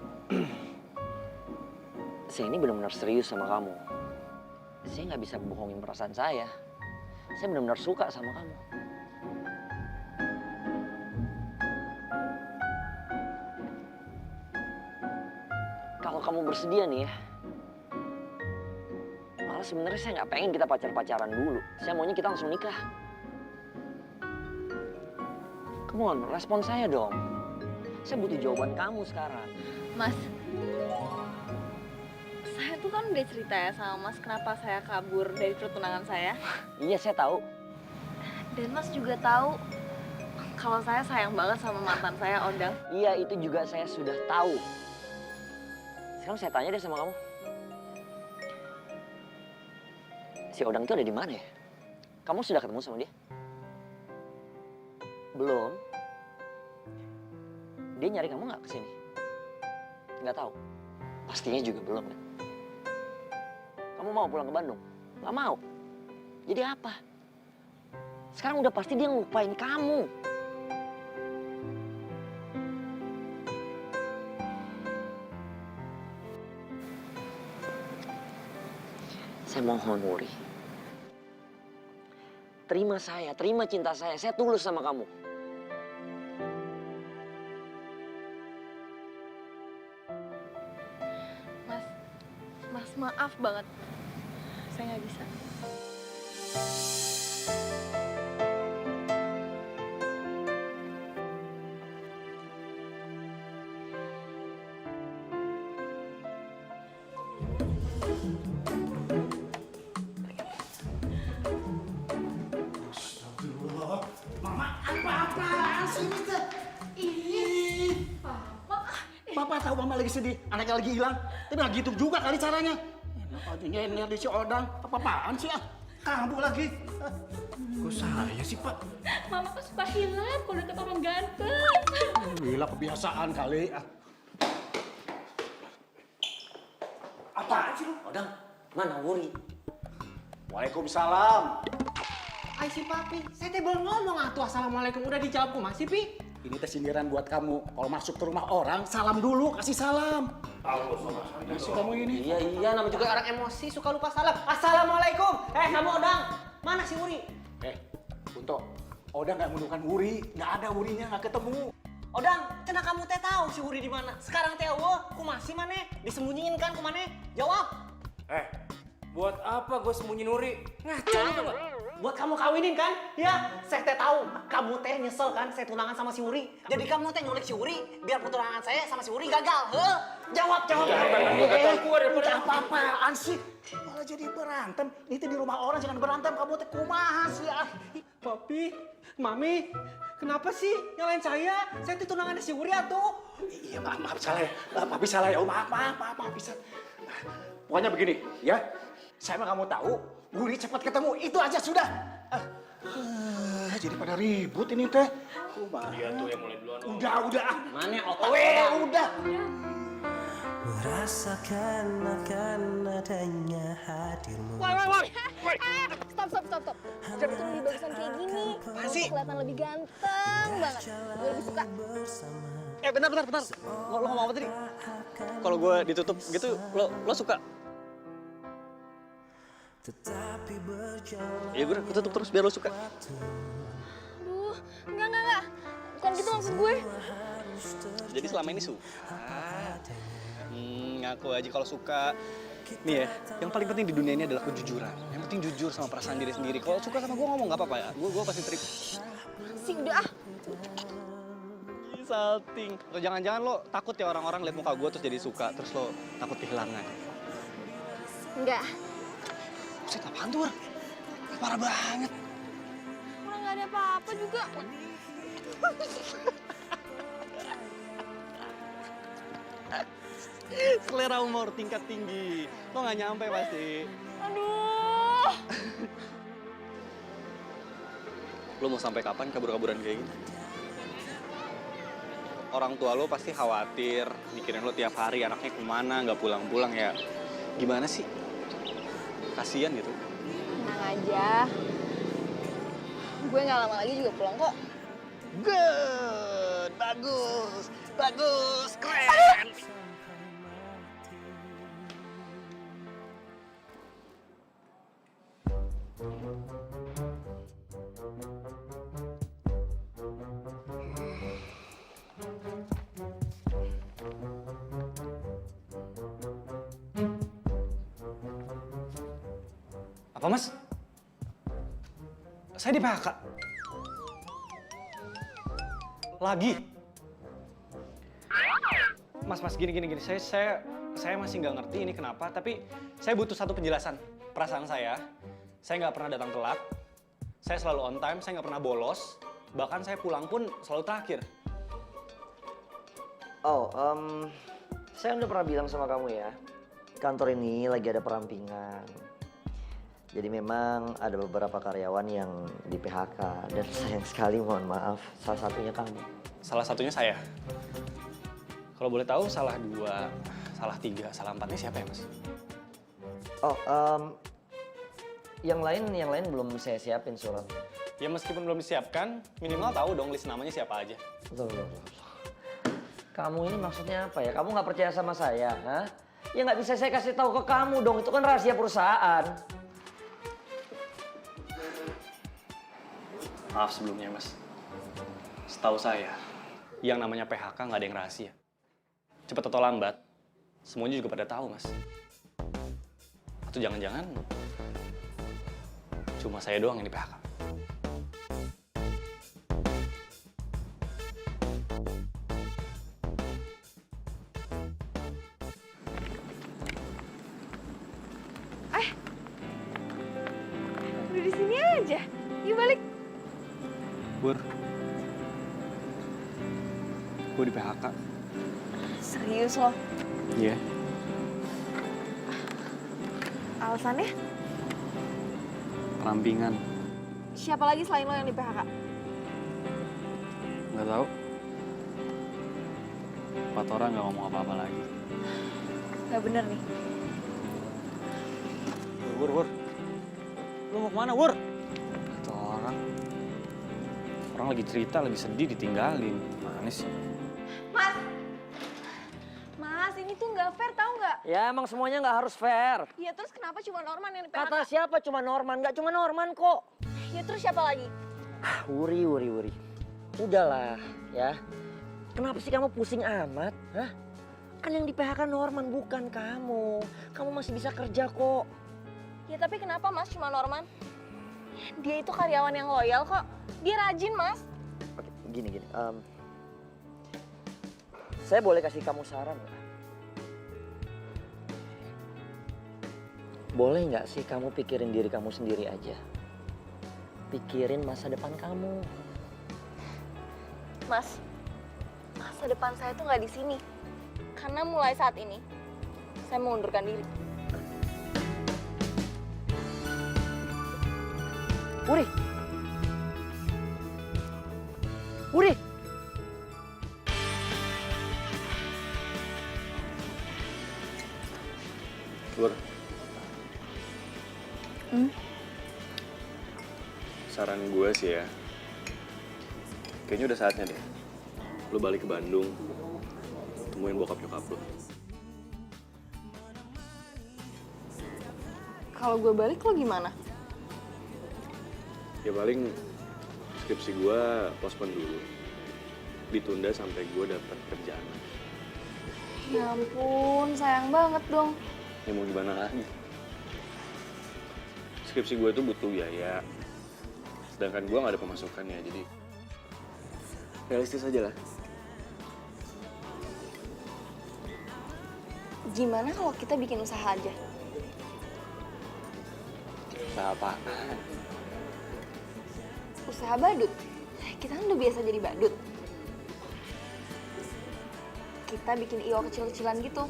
saya ini benar-benar serius sama kamu. Saya nggak bisa bohongin perasaan saya. Saya benar-benar suka sama kamu. Kalau kamu bersedia nih ya, malah sebenarnya saya nggak pengen kita pacaran dulu. Saya maunya kita langsung nikah. Come on, respon saya dong. Saya butuh jawaban kamu sekarang. Mas, saya tuh kan udah cerita ya sama mas kenapa saya kabur dari pertunangan saya. Iya, saya tahu. Dan mas juga tahu kalau saya sayang banget sama mantan saya, Odang. Iya, itu juga saya sudah tahu. Sekarang saya tanya deh sama kamu. Si Odang itu ada di mana ya? Kamu sudah ketemu sama dia? Belum. Dia nyari kamu nggak kesini? Nggak tahu. Pastinya juga belum kan? Kamu mau pulang ke Bandung? Nggak mau. Jadi apa? Sekarang udah pasti dia ngelupain kamu. Saya mohon, Wuri. Terima saya, terima cinta saya. Saya tulus sama kamu. Mas maaf banget. Saya nggak bisa. Papa tahu mama lagi sedih, anaknya lagi hilang. Tapi nggak gitu juga kali caranya. Enak aja nyender di si Odang. Apa-apaan sih ah? Kambuh lagi. Kok saya sih Pak? Mama tuh suka hilang kalau deket orang ganteng. Gila kebiasaan kali ah. Apaan sih lu? Odang, mana Wuri? Waalaikumsalam. Ay si Papi, saya teh belum ngomong atuh assalamualaikum udah dijawab kumaha sih Pi? Ini teh sindiran buat kamu. Kalau masuk ke rumah orang, salam dulu, kasih salam. Mana sih kamu ini? Iya, namanya juga orang emosi suka lupa salam. Assalamualaikum. Kamu Odang, mana si Wuri? Kunto, Odang nggak menemukan Wuri, nggak ada Wurinya, nggak ketemu. Odang, cenah kamu teh tahu si Wuri di mana? Sekarang teh kumaha sih maneh? Disembunyiin kan ku maneh? Jawab. Buat apa gue sembunyiin Wuri? Ngaco lu tuh. Buat kamu kawinin kan? Ya, saya teh tahu. Kamu teh nyesel kan saya tunangan sama si Wuri. Jadi kamu teh nyulik si Wuri biar pertunangan saya sama si Wuri gagal. Jawab. Udah apa-apaan sih? Malah jadi berantem. Ini teh di rumah orang jangan berantem. Kamu teh kumaha sih ah? Papi, Mami, kenapa sih nyalain saya? Saya tuh tunangannya si Wuri atuh. Iya maaf salah ya. Papi salah ya. Maaf bisa. Pokoknya begini ya. Saya mah kamu tahu. Wuri cepat ketemu, itu aja sudah. Jadi pada ribut ini teh. Dia tuh yang mulai duluan. Udah. Mana otak? Udah. Merasakan akan adanya hadirmu. Woi. Stop. Jadi tuh lebih bagusan kayak gini. Kamu kelihatan lebih ganteng banget. Gue lebih suka. Bentar. Lo ngomong apa tadi? Kalau gue ditutup gitu, lo suka? Ya gue tutup terus biar lo suka. Aduh, enggak. Bukan gitu maksud gue. Jadi selama ini suka. Ngaku aja kalau suka. Nih ya, yang paling penting di dunia ini adalah kejujuran. Yang penting jujur sama perasaan diri sendiri. Kalau suka sama gue ngomong nggak apa-apa ya. Gue pasti terima. Sih udah ah. consulting. Atau jangan-jangan lo takut ya orang-orang liat muka gue terus jadi suka, terus lo takut kehilangan. Enggak. Buset, apaan tuh, Wur? Parah banget. Orang nggak ada apa-apa juga. Selera humor tingkat tinggi. Lo nggak nyampe pasti. Aduh. Lo mau sampai kapan kabur-kaburan kayak gini? Orang tua lo pasti khawatir, mikirin lo tiap hari anaknya kemana, nggak pulang-pulang ya. Gimana sih? Kasian gitu. Tenang aja. Gue nggak lama lagi juga pulang kok. Good, bagus, keren. Apa, Mas? Saya di PHK. Lagi? Mas, gini. Saya masih nggak ngerti ini kenapa, tapi saya butuh satu penjelasan. Perasaan saya nggak pernah datang telat, saya selalu on time, saya nggak pernah bolos, bahkan saya pulang pun selalu terakhir. Oh, saya udah pernah bilang sama kamu ya, kantor ini lagi ada perampingan. Jadi memang ada beberapa karyawan yang di PHK dan sayang sekali mohon maaf salah satunya kamu. Salah satunya saya. Kalau boleh tahu salah 2, salah 3, salah 4-nya siapa ya, Mas? Oh, yang lain belum saya siapin surat. Ya meskipun belum disiapkan, minimal tahu dong list namanya siapa aja. Loh. Kamu ini maksudnya apa ya? Kamu nggak percaya sama saya, ha? Ya nggak bisa saya kasih tahu ke kamu dong, itu kan rahasia perusahaan. Maaf sebelumnya, Mas. Setahu saya, yang namanya PHK nggak ada yang rahasia. Cepat atau lambat, semuanya juga pada tahu, Mas. Atau jangan-jangan cuma saya doang yang di PHK. Udah di sini aja. Yuk balik. Bur, gue di PHK. Serius loh? Iya. Alasannya? Perampingan. Siapa lagi selain lo yang di PHK? Nggak tahu. 4 orang nggak ngomong apa-apa lagi. Gak bener nih. Wur. Lu mau kemana, Wur? Itu orang. Orang lagi cerita, lagi sedih, ditinggalin. Mana sih? Mas, ini tuh nggak fair tau nggak? Ya emang semuanya nggak harus fair. Ya terus kenapa cuma Norman yang di PHK? Kata siapa cuma Norman? Nggak cuma Norman kok. Ya terus siapa lagi? Wuri. Udahlah ya. Kenapa sih kamu pusing amat? Hah? Kan yang di PHK Norman bukan kamu. Kamu masih bisa kerja kok. Ya tapi kenapa Mas cuma Norman? Dia itu karyawan yang loyal kok. Dia rajin, Mas. Oke, gini. Saya boleh kasih kamu saran nggak? Boleh nggak sih kamu pikirin diri kamu sendiri aja? Pikirin masa depan kamu. Mas, masa depan saya tuh nggak di sini. Karena mulai saat ini, saya mengundurkan diri. Wuri! Wur. Saran gue sih ya, kayaknya udah saatnya deh. Lu balik ke Bandung, temuin bokap nyokap lu. Kalau gue balik lo gimana? Ya paling skripsi gue postpone dulu. Ditunda sampai gue dapet kerjaan. Ya ampun, sayang banget dong. Ya mau gimana lagi? Skripsi gue tuh butuh biaya. Sedangkan gue gak ada pemasukannya, jadi realistis aja lah. Gimana kalau kita bikin usaha aja? Usaha apaan? Usaha badut. Kita kan udah biasa jadi badut. Kita bikin IO kecil-kecilan gitu.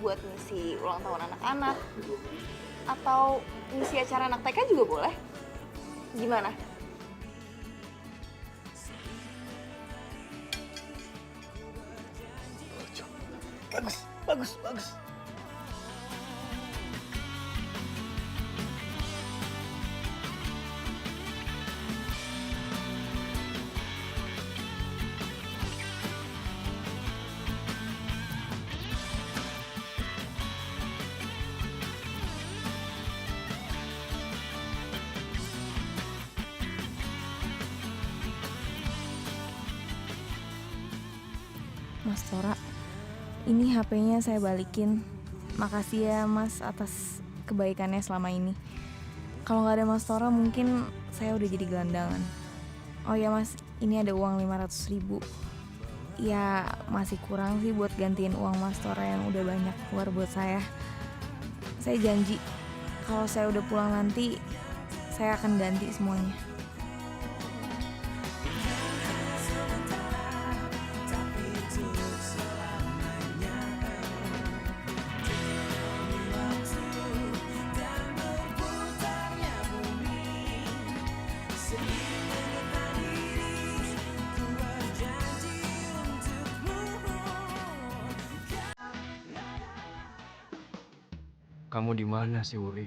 Buat ngisi ulang tahun anak-anak. Atau ngisi acara anak TK juga boleh. Gimana? Bagus, bagus, bagus. Mas Tora, ini HP-nya saya balikin. Makasih ya Mas atas kebaikannya selama ini. Kalau nggak ada Mas Tora mungkin saya udah jadi gelandangan. Oh ya Mas, ini ada uang 500.000. Ya masih kurang sih buat gantiin uang Mas Tora yang udah banyak keluar buat saya. Saya janji kalau saya udah pulang nanti saya akan ganti semuanya. Kamu di mana sih, Wuri?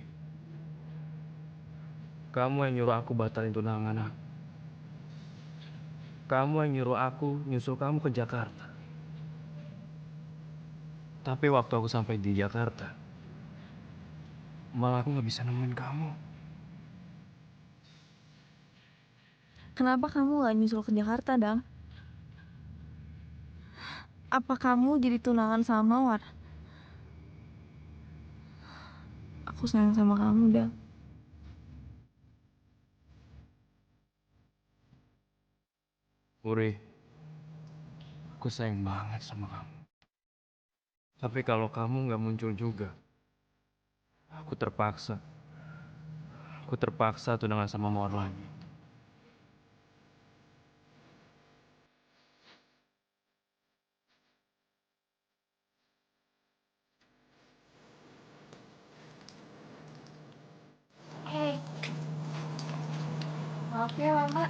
Kamu yang nyuruh aku batalin tunangan aku. Kamu yang nyuruh aku nyusul kamu ke Jakarta. Tapi waktu aku sampai di Jakarta, malah aku nggak bisa nemuin kamu. Kenapa kamu gak nyusul ke Jakarta, Dang? Apa kamu jadi tunangan sama Mawar? Aku sayang sama kamu, Dang. Wuri, aku sayang banget sama kamu. Tapi kalau kamu nggak muncul juga, aku terpaksa. Aku terpaksa tunangan sama Mawar lagi. Hei, maaf ya Mama.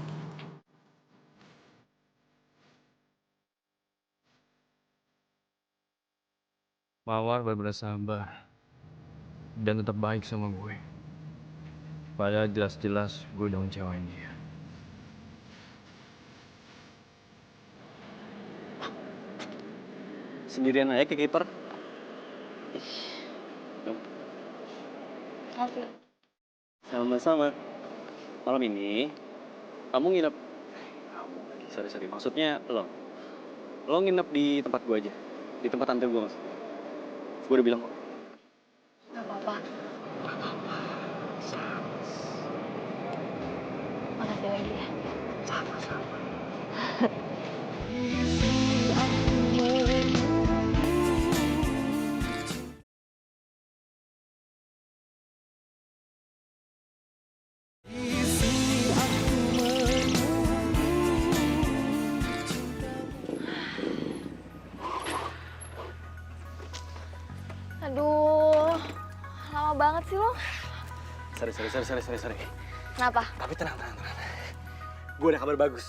Mawar benar-benar sabar dan tetap baik sama gue. Padahal jelas-jelas gue udah ngecewain dia. Sendirian aja ke kiper. Kasih. Sama-sama. Malam ini kamu nginep. Sorry. Maksudnya lo nginep di tempat gue aja. Di tempat tante gue maksudnya. Gue udah bilang kok. Gak apa-apa. Makasih lagi ya. Sama-sama. Aduh, lama banget sih lo. Sorry. Kenapa? Tapi tenang. Gue ada kabar bagus.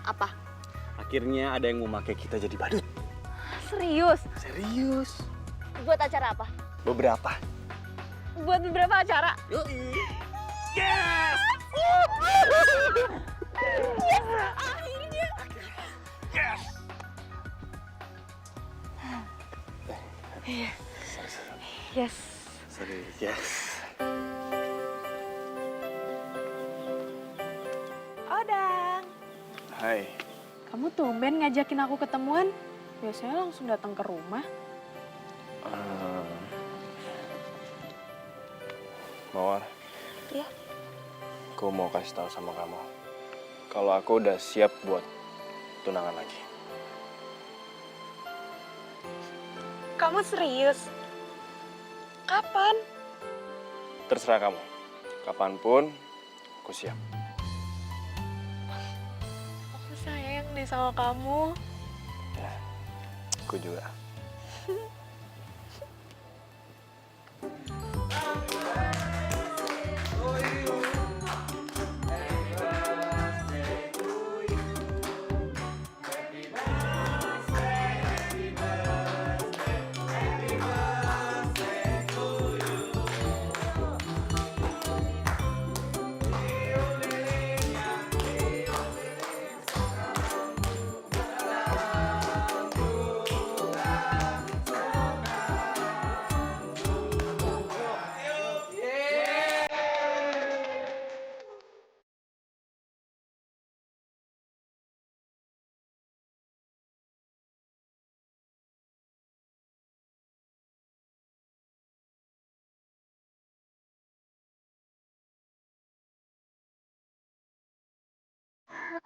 Apa? Akhirnya ada yang mau pakai kita jadi badut. Serius? Serius. Buat acara apa? Beberapa. Buat beberapa acara? Yoi. Yes! Yes! Akhirnya! Yes! Yes. Sorry, yes. Odang, Hai. kamu tumben ngajakin aku ketemuan. Biasanya langsung datang ke rumah. Mawar. Iya. Aku mau kasih tahu sama kamu. Kalau aku udah siap buat tunangan lagi. Kamu serius? Kapan? Terserah kamu. Kapanpun, aku siap. Aku sayang deh sama kamu. Ya, aku juga.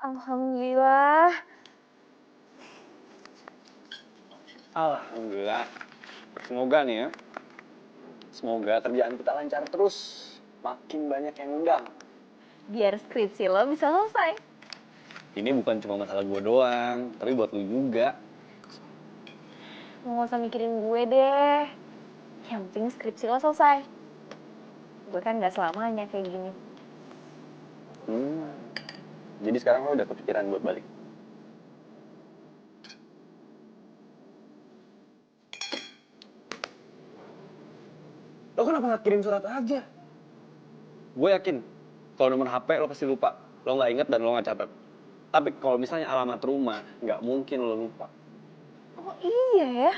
Alhamdulillah. Alhamdulillah. Semoga nih ya. Semoga kerjaan kita lancar terus. Makin banyak yang undang. Biar skripsi lo bisa selesai. Ini bukan cuma masalah gue doang, tapi buat lu juga. Lo gak usah mikirin gue deh. Yang penting skripsi lo selesai. Gue kan gak selamanya kayak gini. Jadi sekarang lo udah kepikiran buat balik? Lo kenapa nggak kirim surat aja? Gue yakin, kalau nomor HP lo pasti lupa. Lo nggak inget dan lo nggak catat. Tapi kalau misalnya alamat rumah, nggak mungkin lo lupa. Oh iya ya?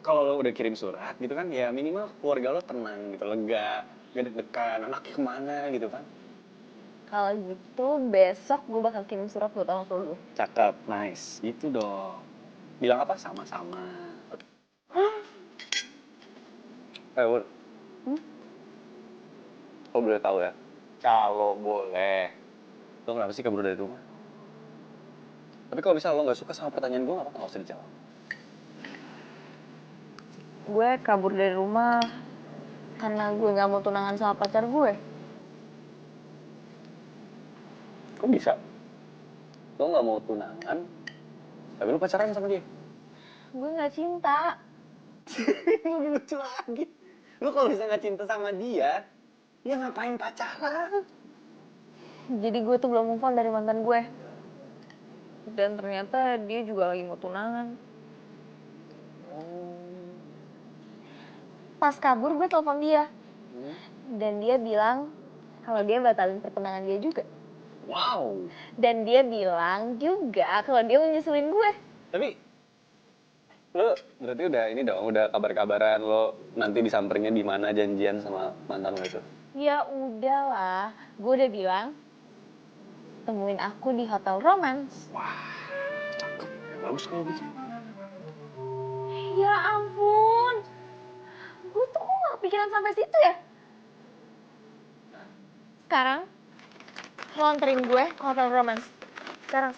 Kalau lo udah kirim surat gitu kan, ya minimal keluarga lo tenang gitu, lega, gak deg-degan, anaknya kemana gitu kan. Kalau gitu besok gue bakal kirim surat buat orang tua lu. Cakep, nice. Gitu dong. Bilang apa? Sama-sama. Wul. Lo boleh tahu ya? Kalau boleh. Lo kenapa sih kabur dari rumah? Tapi kalau misalnya lo nggak suka sama pertanyaan gue, nggak usah dijawab. Gue kabur dari rumah karena gue gak mau tunangan sama pacar gue. Kok bisa? Lo nggak mau tunangan, tapi lo pacaran sama dia? Gue gak cinta. Lebih lucu lagi. Lo kalau bisa nggak cinta sama dia, ya ngapain pacaran? Jadi gue tuh belum move on dari mantan gue. Dan ternyata dia juga lagi mau tunangan. Pas kabur gue telepon dia. Dan dia bilang kalau dia batalin pertunangan dia juga. Wow. Dan dia bilang juga kalau dia mau nyusulin gue. Tapi lo berarti udah ini dong, udah kabar-kabaran lo nanti disamperinnya di mana janjian sama mantan lo itu? Ya udahlah, gue udah bilang temuin aku di Hotel Romance. Wah, cakep. Bagus kalau gitu. Ya ampun, gue tuh kok gak kepikiran sampai situ ya? Sekarang, lo anterin gue ke Hotel Romance. Sekarang.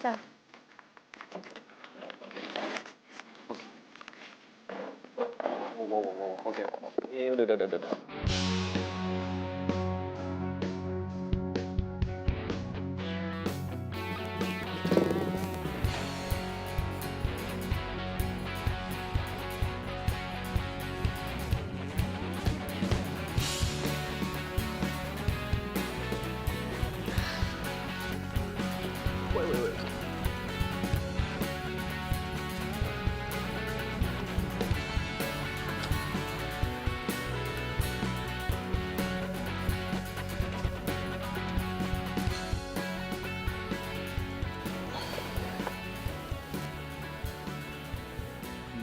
Oke. Iya, udah.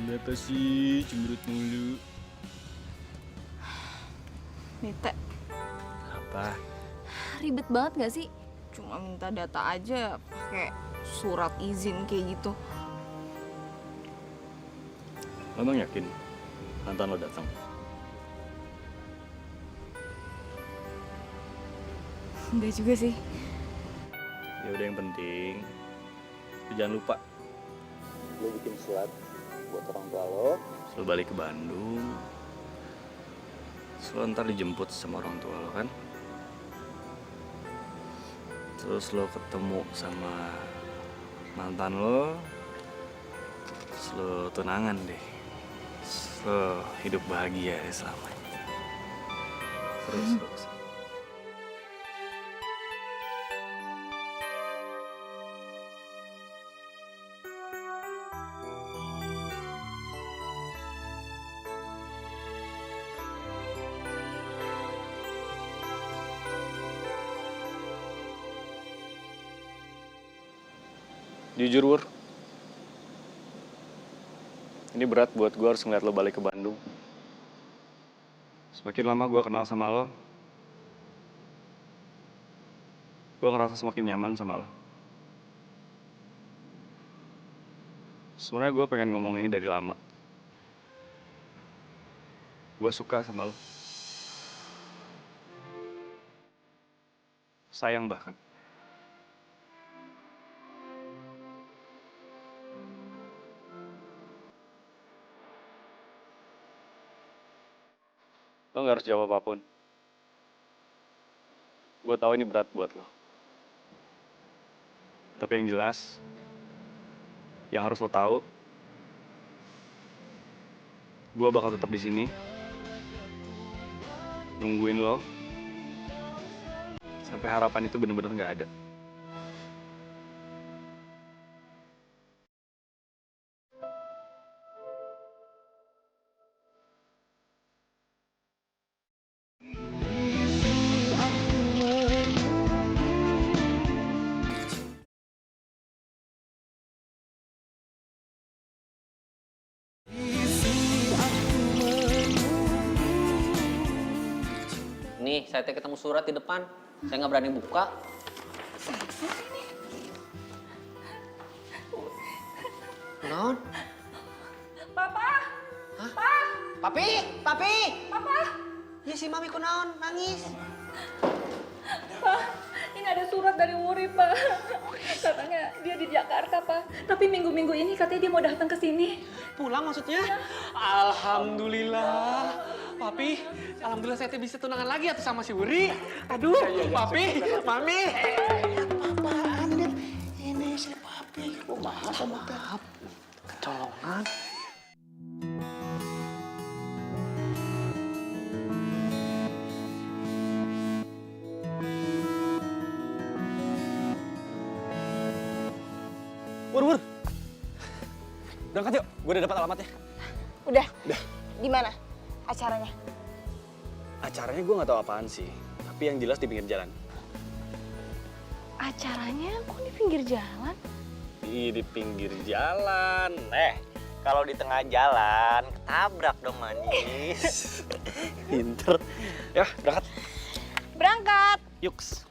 Kenapa sih cemberut mulu? Bete, Apa? ribet banget gak sih? Cuma minta data aja pakai surat izin kayak gitu. Lo emang yakin mantan lo datang? Enggak juga sih. Ya udah, yang penting lo jangan lupa Lo bikin surat buat orang tua lo. Terus lo balik ke Bandung. Terus lo ntar dijemput sama orang tua lo kan? Terus lo ketemu sama mantan lo. Terus lo tunangan deh. Terus lo hidup bahagia deh selamanya. Terus. Jujur, Wur. Ini berat buat gue harus ngeliat lo balik ke Bandung. Semakin lama gue kenal sama lo, gue ngerasa semakin nyaman sama lo. Sebenarnya gue pengen ngomong ini dari lama. Gue suka sama lo. Sayang bahkan. Lo gak harus jawab apapun. Gue tahu ini berat buat lo. Tapi yang jelas, yang harus lo tahu, gue bakal tetap di sini, nungguin lo, sampai harapan itu bener-bener gak ada. Nih, saya teh ketemu surat di depan. Saya nggak berani buka. Non? Papa! Hah? Pa! Papi! Papi! Papa! Ya si Mami kunaon nangis. Pak, ini ada surat dari Wuri, Pak. Katanya dia di Jakarta, Pak. Tapi minggu-minggu ini katanya dia mau datang ke sini. Pulang maksudnya? Alhamdulillah. Papi, alhamdulillah saya teh bisa tunangan lagi atuh sama si Wuri. Aduh, Papi, Mami. Apaan, Dit? Ini si Papi. Kumaha sama teh? Kecolongan. Wur. Berangkat yuk, gue udah dapat alamatnya. Udah? Di mana acaranya? Acaranya gue nggak tahu apaan sih, tapi yang jelas di pinggir jalan. Acaranya kok di pinggir jalan? Di pinggir jalan. Kalau di tengah jalan, ketabrak dong manis. Pinter. Ya, berangkat. Berangkat! Yuks.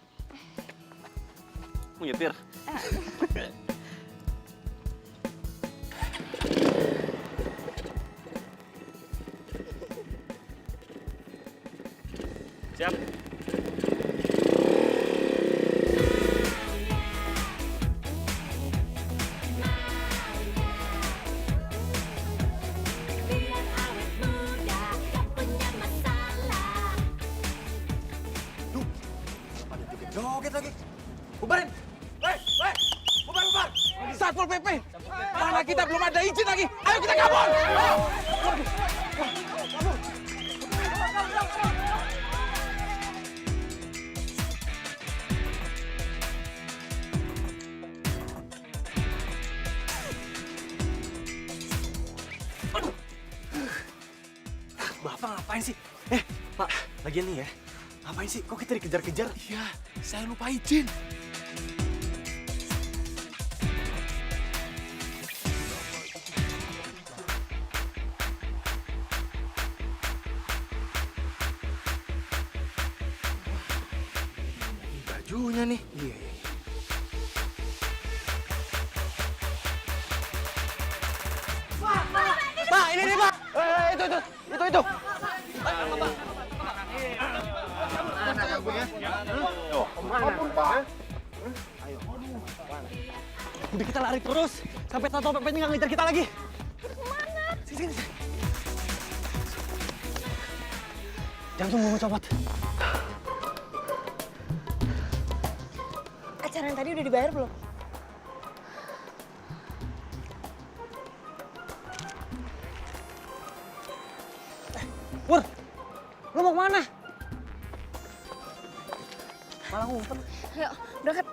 Mau nyetir? Siap. Joget lagi. Bubarin. Bubar. Satpol PP. Mana kita belum ada izin lagi. Ayo kita kabur. Bapak ngapain sih? Pak, lagian nih ya. Ngapain sih? Kok kita dikejar-kejar? Iya, saya lupa izin. Bajunya nih. Iya. Pak, ini nih, Pak. Itu. Udah kita lari terus sampai Satpol PP-nya nggak ngejar kita lagi. Kemana? Sini. Jantung gue mau copot. Acara yang tadi udah dibayar belum? Wur, lu mau kemana? Malah ngumpet. Ayo, berangkat.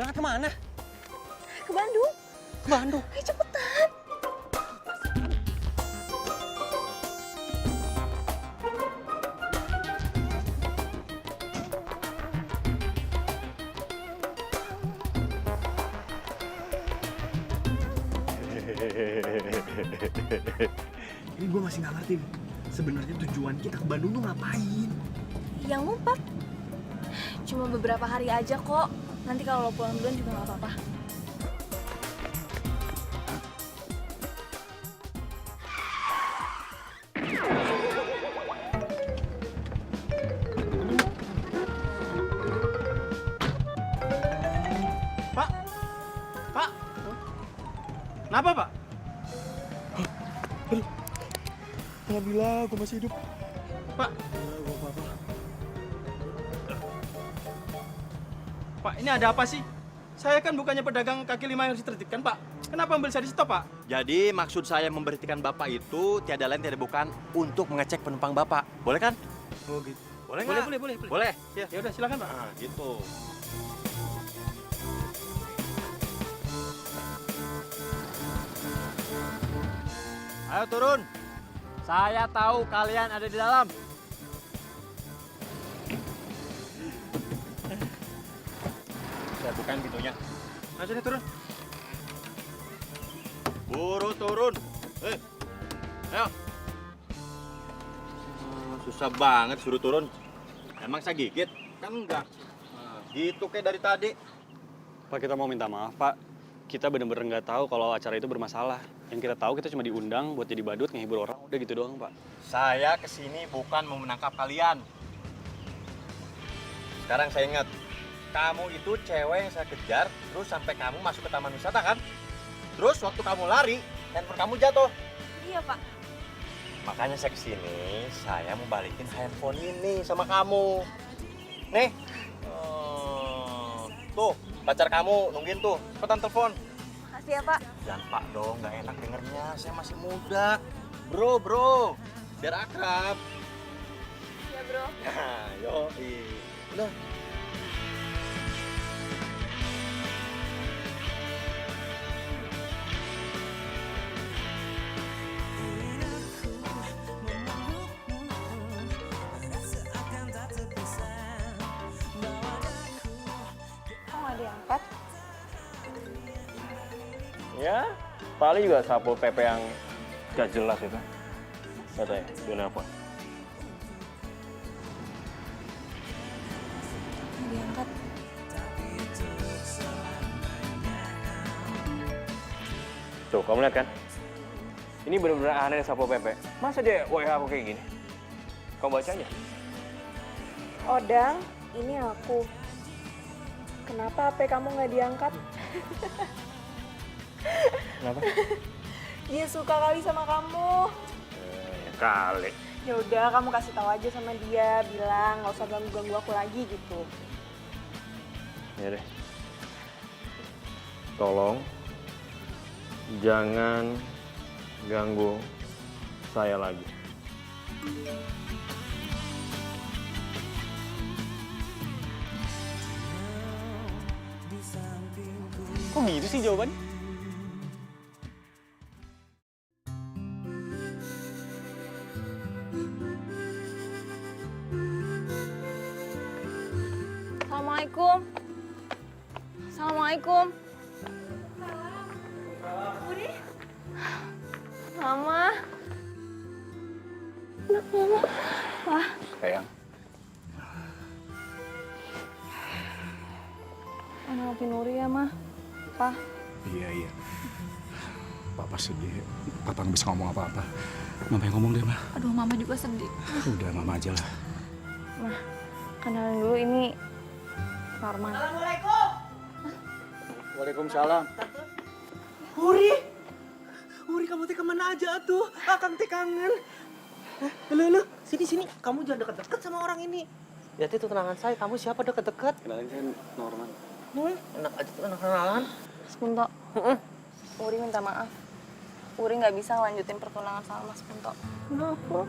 Berangkat kemana? Ke Bandung. Ke Bandung? Ayo cepetan. Ini gue masih nggak ngerti. Sebenarnya tujuan kita ke Bandung tuh ngapain? Yang ngumpet. Cuma beberapa hari aja kok. Nanti kalau lo pulang duluan juga nggak apa-apa. Pak? Pak? Kenapa, Pak? Alhamdulillah, gue masih hidup. Pak? Pak, ini ada apa sih? Saya kan bukannya pedagang kaki lima yang harus ditertibkan, Pak. Kenapa ambil saya di stop, Pak? Jadi maksud saya memberhentikan Bapak itu tiada lain tiada bukan untuk mengecek penumpang Bapak. Boleh kan? Oh gitu. Boleh Boleh, nggak? boleh. Boleh. Ya udah silakan, Pak. Nah, gitu. Ayo turun. Saya tahu kalian ada di dalam. Saya bukain pintunya. Ayo sini turun. Buru turun. Ayo. Susah banget suruh turun. Emang saya gigit? Kan enggak. Nah, gitu kayak dari tadi. Pak, kita mau minta maaf, Pak. Kita bener-bener nggak tahu kalau acara itu bermasalah. Yang kita tahu kita cuma diundang buat jadi badut, ngehibur orang. Udah gitu doang, Pak. Saya kesini bukan mau menangkap kalian. Sekarang saya ingat, kamu itu cewek yang saya kejar, terus sampai kamu masuk ke taman wisata kan? Terus waktu kamu lari, handphone kamu jatuh. Iya, Pak. Makanya saya kesini, saya mau balikin handphone ini sama kamu. Nih, tuh pacar kamu nungguin tuh, cepetan telepon. Makasih ya, Pak. Jangan Pak dong, nggak enak dengernya. Saya masih muda. Bro. Biar akrab. Ya, bro. Nah, yoi. Udah. Kok nggak diangkat? Ya, paling juga sapu PP yang gak jelas itu. Katanya, dia nelfon. Nggak diangkat. Tuh, kamu lihat kan? Ini bener-bener aneh sapu PP. Masa dia WA aku kayak gini? Kamu baca aja. Odang, ini aku. Kenapa HP kamu nggak diangkat? Kenapa? Dia suka kali sama kamu. Ya kali. Ya udah, kamu kasih tahu aja sama dia, bilang nggak usah ganggu aku lagi gitu. Ya deh. Tolong jangan ganggu saya lagi. Kok gitu sih jawabannya? Assalamualaikum. Assalamualaikum. Budi. Mama. Anak mama. Wah. Sayang. Maafin Nuri ya, Ma. Pa. Iya. Papa sedih. Papa nggak bisa ngomong apa-apa. Mama yang ngomong deh, Ma. Aduh, mama juga sedih. Udah, Mama aja lah. Ma, kenalin dulu ini Farman. Assalamualaikum. Waalaikumsalam. Uri. Uri, kamu kamu teh kemana aja tuh? Akang teh kangen. Lu, sini. Kamu jangan deket-deket sama orang ini. Lihat itu tunangan saya, kamu siapa deket-deket? Kenalin saya Norman. Enak aja tuh kenalan. Mas Punto, Uri minta maaf. Uri nggak bisa lanjutin pertunangan sama Mas Punto. Kenapa?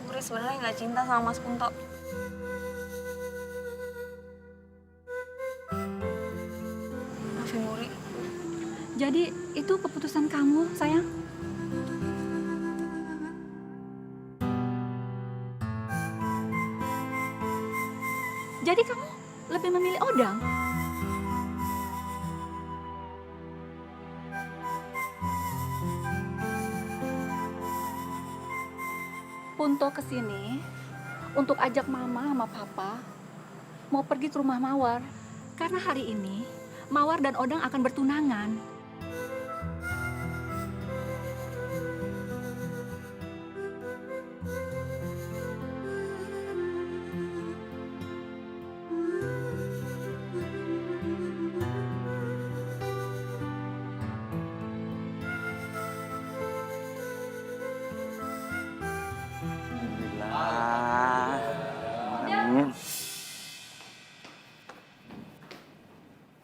Uri sebenarnya nggak cinta sama Mas Punto. Maafin Uri. Jadi itu keputusan kamu, sayang? Jadi kamu lebih memilih Odang? Punto kesini untuk ajak mama sama papa mau pergi ke rumah Mawar. Karena hari ini Mawar dan Odang akan bertunangan.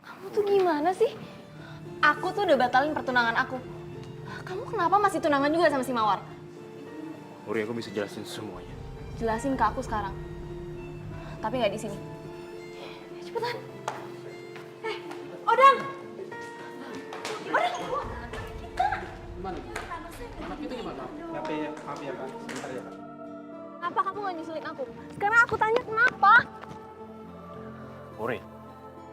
Kamu tuh gimana sih? Aku tuh udah batalin pertunangan aku. Kamu kenapa masih tunangan juga sama si Mawar? Uri, aku bisa jelasin semuanya. Jelasin ke aku sekarang. Tapi nggak di sini. Cepetan. Odang! Odang! Anak itu gimana? Maaf ya, Kak. Sebentar ya, Kak. Kenapa kamu nggak nyusulin aku? Sekarang aku tanya kenapa? Uri,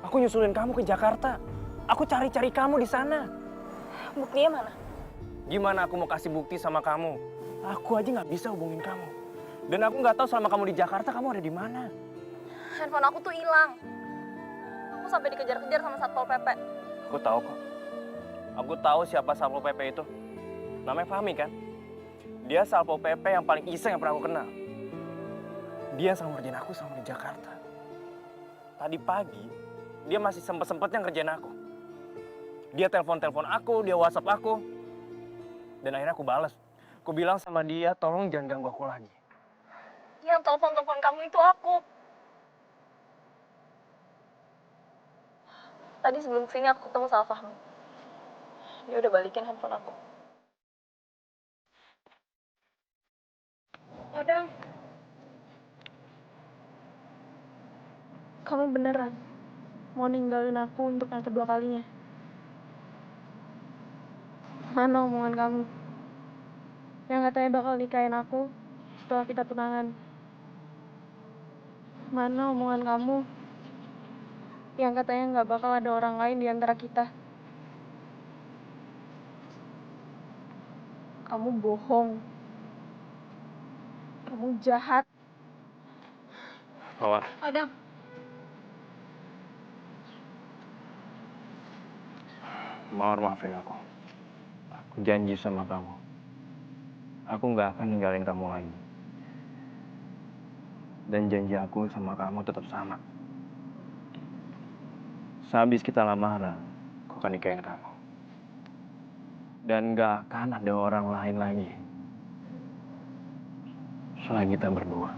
aku nyusulin kamu ke Jakarta. Aku cari-cari kamu di sana. Buktinya mana? Gimana aku mau kasih bukti sama kamu? Aku aja nggak bisa hubungin kamu. Dan aku nggak tahu selama kamu di Jakarta kamu ada di mana. Handphone aku tuh hilang. Aku sampai dikejar-kejar sama Satpol PP. Aku tahu kok. Aku tahu siapa Satpol PP itu. Namanya Fahmi kan? Dia Satpol PP yang paling iseng yang pernah aku kenal. Dia yang selalu ngerjain aku sama di Jakarta. Tadi pagi, dia masih sempet-sempetnya ngerjain aku. Dia telepon-telepon aku, dia WhatsApp aku. Dan akhirnya aku balas. Aku bilang sama dia, tolong jangan ganggu aku lagi. Yang telepon-telepon kamu itu aku. Tadi sebelum sini aku ketemu sama Fahmi. Dia udah balikin handphone aku. Odang, kamu beneran mau ninggalin aku untuk yang kedua kalinya? Mana omongan kamu yang katanya bakal nikahin aku setelah kita tunangan? Mana omongan kamu yang katanya nggak bakal ada orang lain di antara kita? Kamu bohong. Kamu jahat. Mawar, Odang. Mawar maafin aku. Aku janji sama kamu. Aku nggak akan ninggalin kamu lagi. Dan janji aku sama kamu tetap sama. Sehabis kita lamaran, aku akan nikahin kamu. Dan nggak akan ada orang lain lagi selain kita berdua.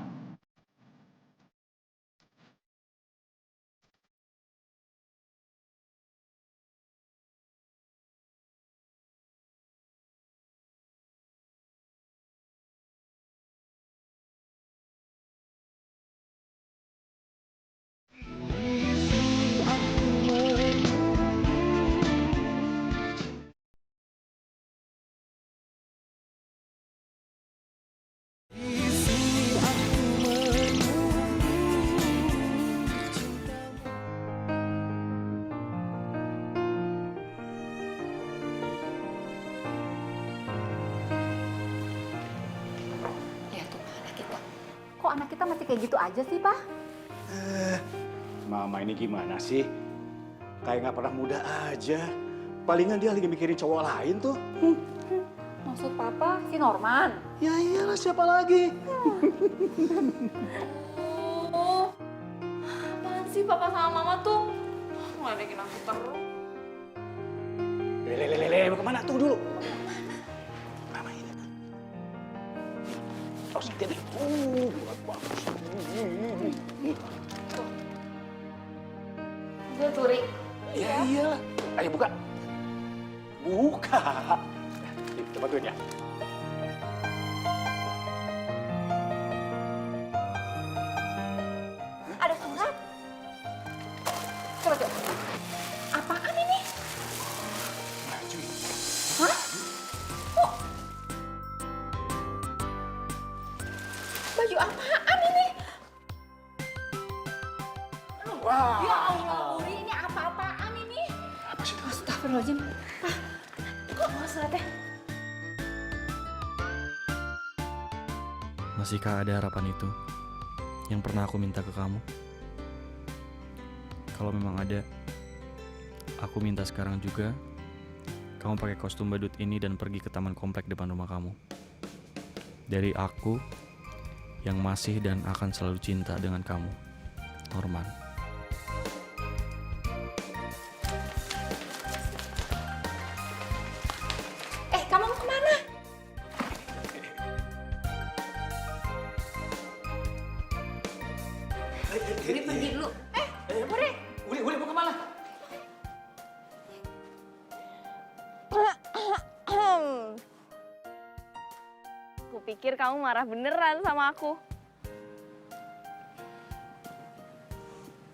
Lihat tuh anak kita. Kok anak kita masih kayak gitu aja sih, Pak? Mama ini gimana sih? Kayak nggak pernah muda aja. Palingan dia lagi mikirin cowok lain tuh. Maksud Papa si Norman? Ya iyalah, siapa lagi? Oh, apaan sih Papa sama Mama tuh? Ngeledekin aku terus. Lele, mau kemana? Tunggu dulu. Mama ini. Harus hati-hati. Bagus. Gue Turi. Iya, iyalah. Ayo buka. Buka. Yuk, coba bantuin ya. Ada surat. Coba. Apaan ini? Hah? Kok? Baju apaan ini? Wah. Ya Allah, Uri, ini apa-apaan ini? Apa sih itu? Astagfirullahaladzim. Kok suratnya? Masihkah ada harapan itu yang pernah aku minta ke kamu? Kalau memang ada, aku minta sekarang juga kamu pakai kostum badut ini dan pergi ke taman komplek depan rumah kamu. Dari aku yang masih dan akan selalu cinta dengan kamu, Norman. Kamu mau kemana? Uri pergi dulu. Uri mau kemana? Aku pikir kamu marah beneran sama aku.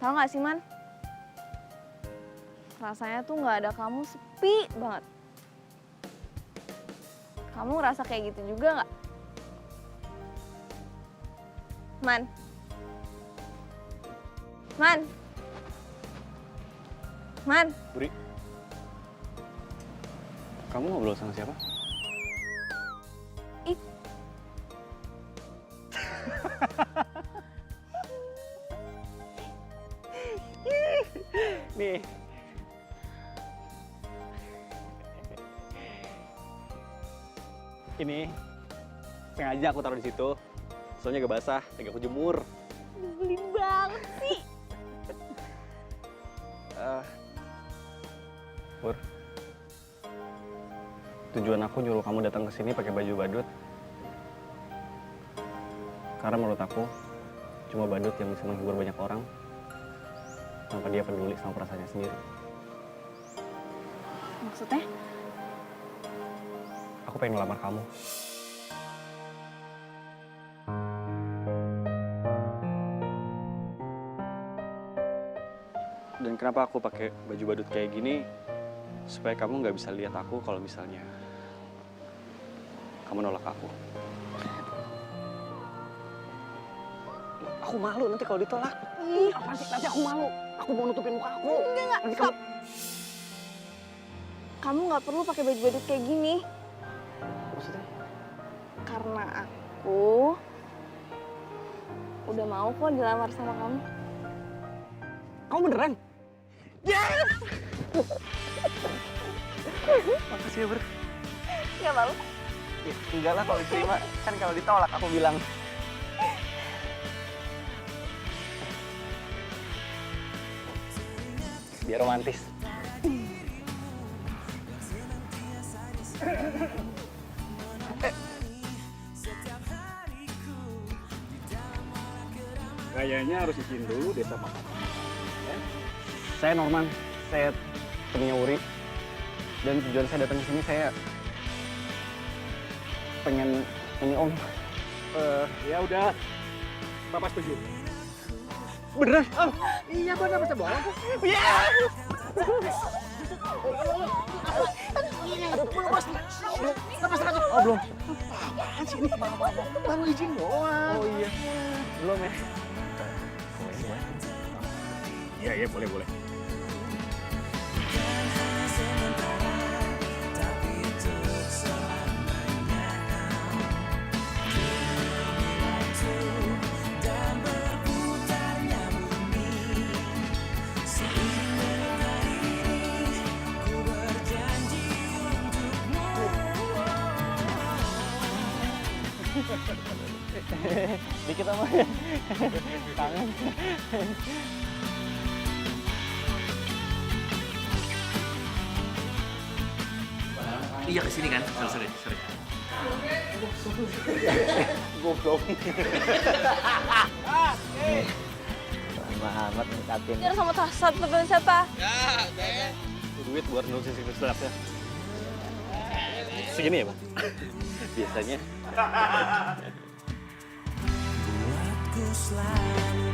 Tahu nggak sih, Man? Rasanya tuh nggak ada kamu sepi banget. Kamu ngerasa kayak gitu juga nggak? Man? Man? Man? Buri, kamu ngobrol sama siapa? Nih. Ini sengaja aku taruh di situ. Soalnya gak basah, lagi aku jemur. Nyebelin banget sih. Pur, tujuan aku nyuruh kamu datang ke sini pakai baju badut. Karena menurut aku, cuma badut yang bisa menghibur banyak orang tanpa dia peduli sama perasaannya sendiri. Maksudnya? Aku pengen ngelamar kamu. Dan kenapa aku pakai baju badut kayak gini? Supaya kamu nggak bisa lihat aku kalau misalnya kamu nolak aku. Aku malu nanti kalau ditolak. Ih, apaan sih? Nanti aku malu. Aku mau nutupin muka aku. Enggak. Stop. Kamu nggak perlu pakai baju badut kayak gini. Maksudnya? Karena aku udah mau kok dilamar sama kamu. Kamu beneran? Yes! Makasih ya, Ber. Nggak malu? Ya, enggak lah kalau diterima. Kan kalau ditolak aku bilang. Biar romantis. Kayaknya harus izin dulu deh sama kamu. Ya? Saya Norman, saya temennya Uri. Dan tujuan saya datang ke sini saya pengen ini Om. Ya udah, Papa setuju. Beneran? Oh, iya benar masa bohong. Iya. Oh belum. Apaan sih ini? Baru izin doang. Oh iya. Belum ya? Iya boleh. Dikit sama tangan. Iya kesini kan? Sorry. Goblok. Lama amat ngekatin. Biar sama Tasat, temen siapa? Duit buat nurusin si suratnya. Segini ya, Pak? Biasanya. Buatku selalu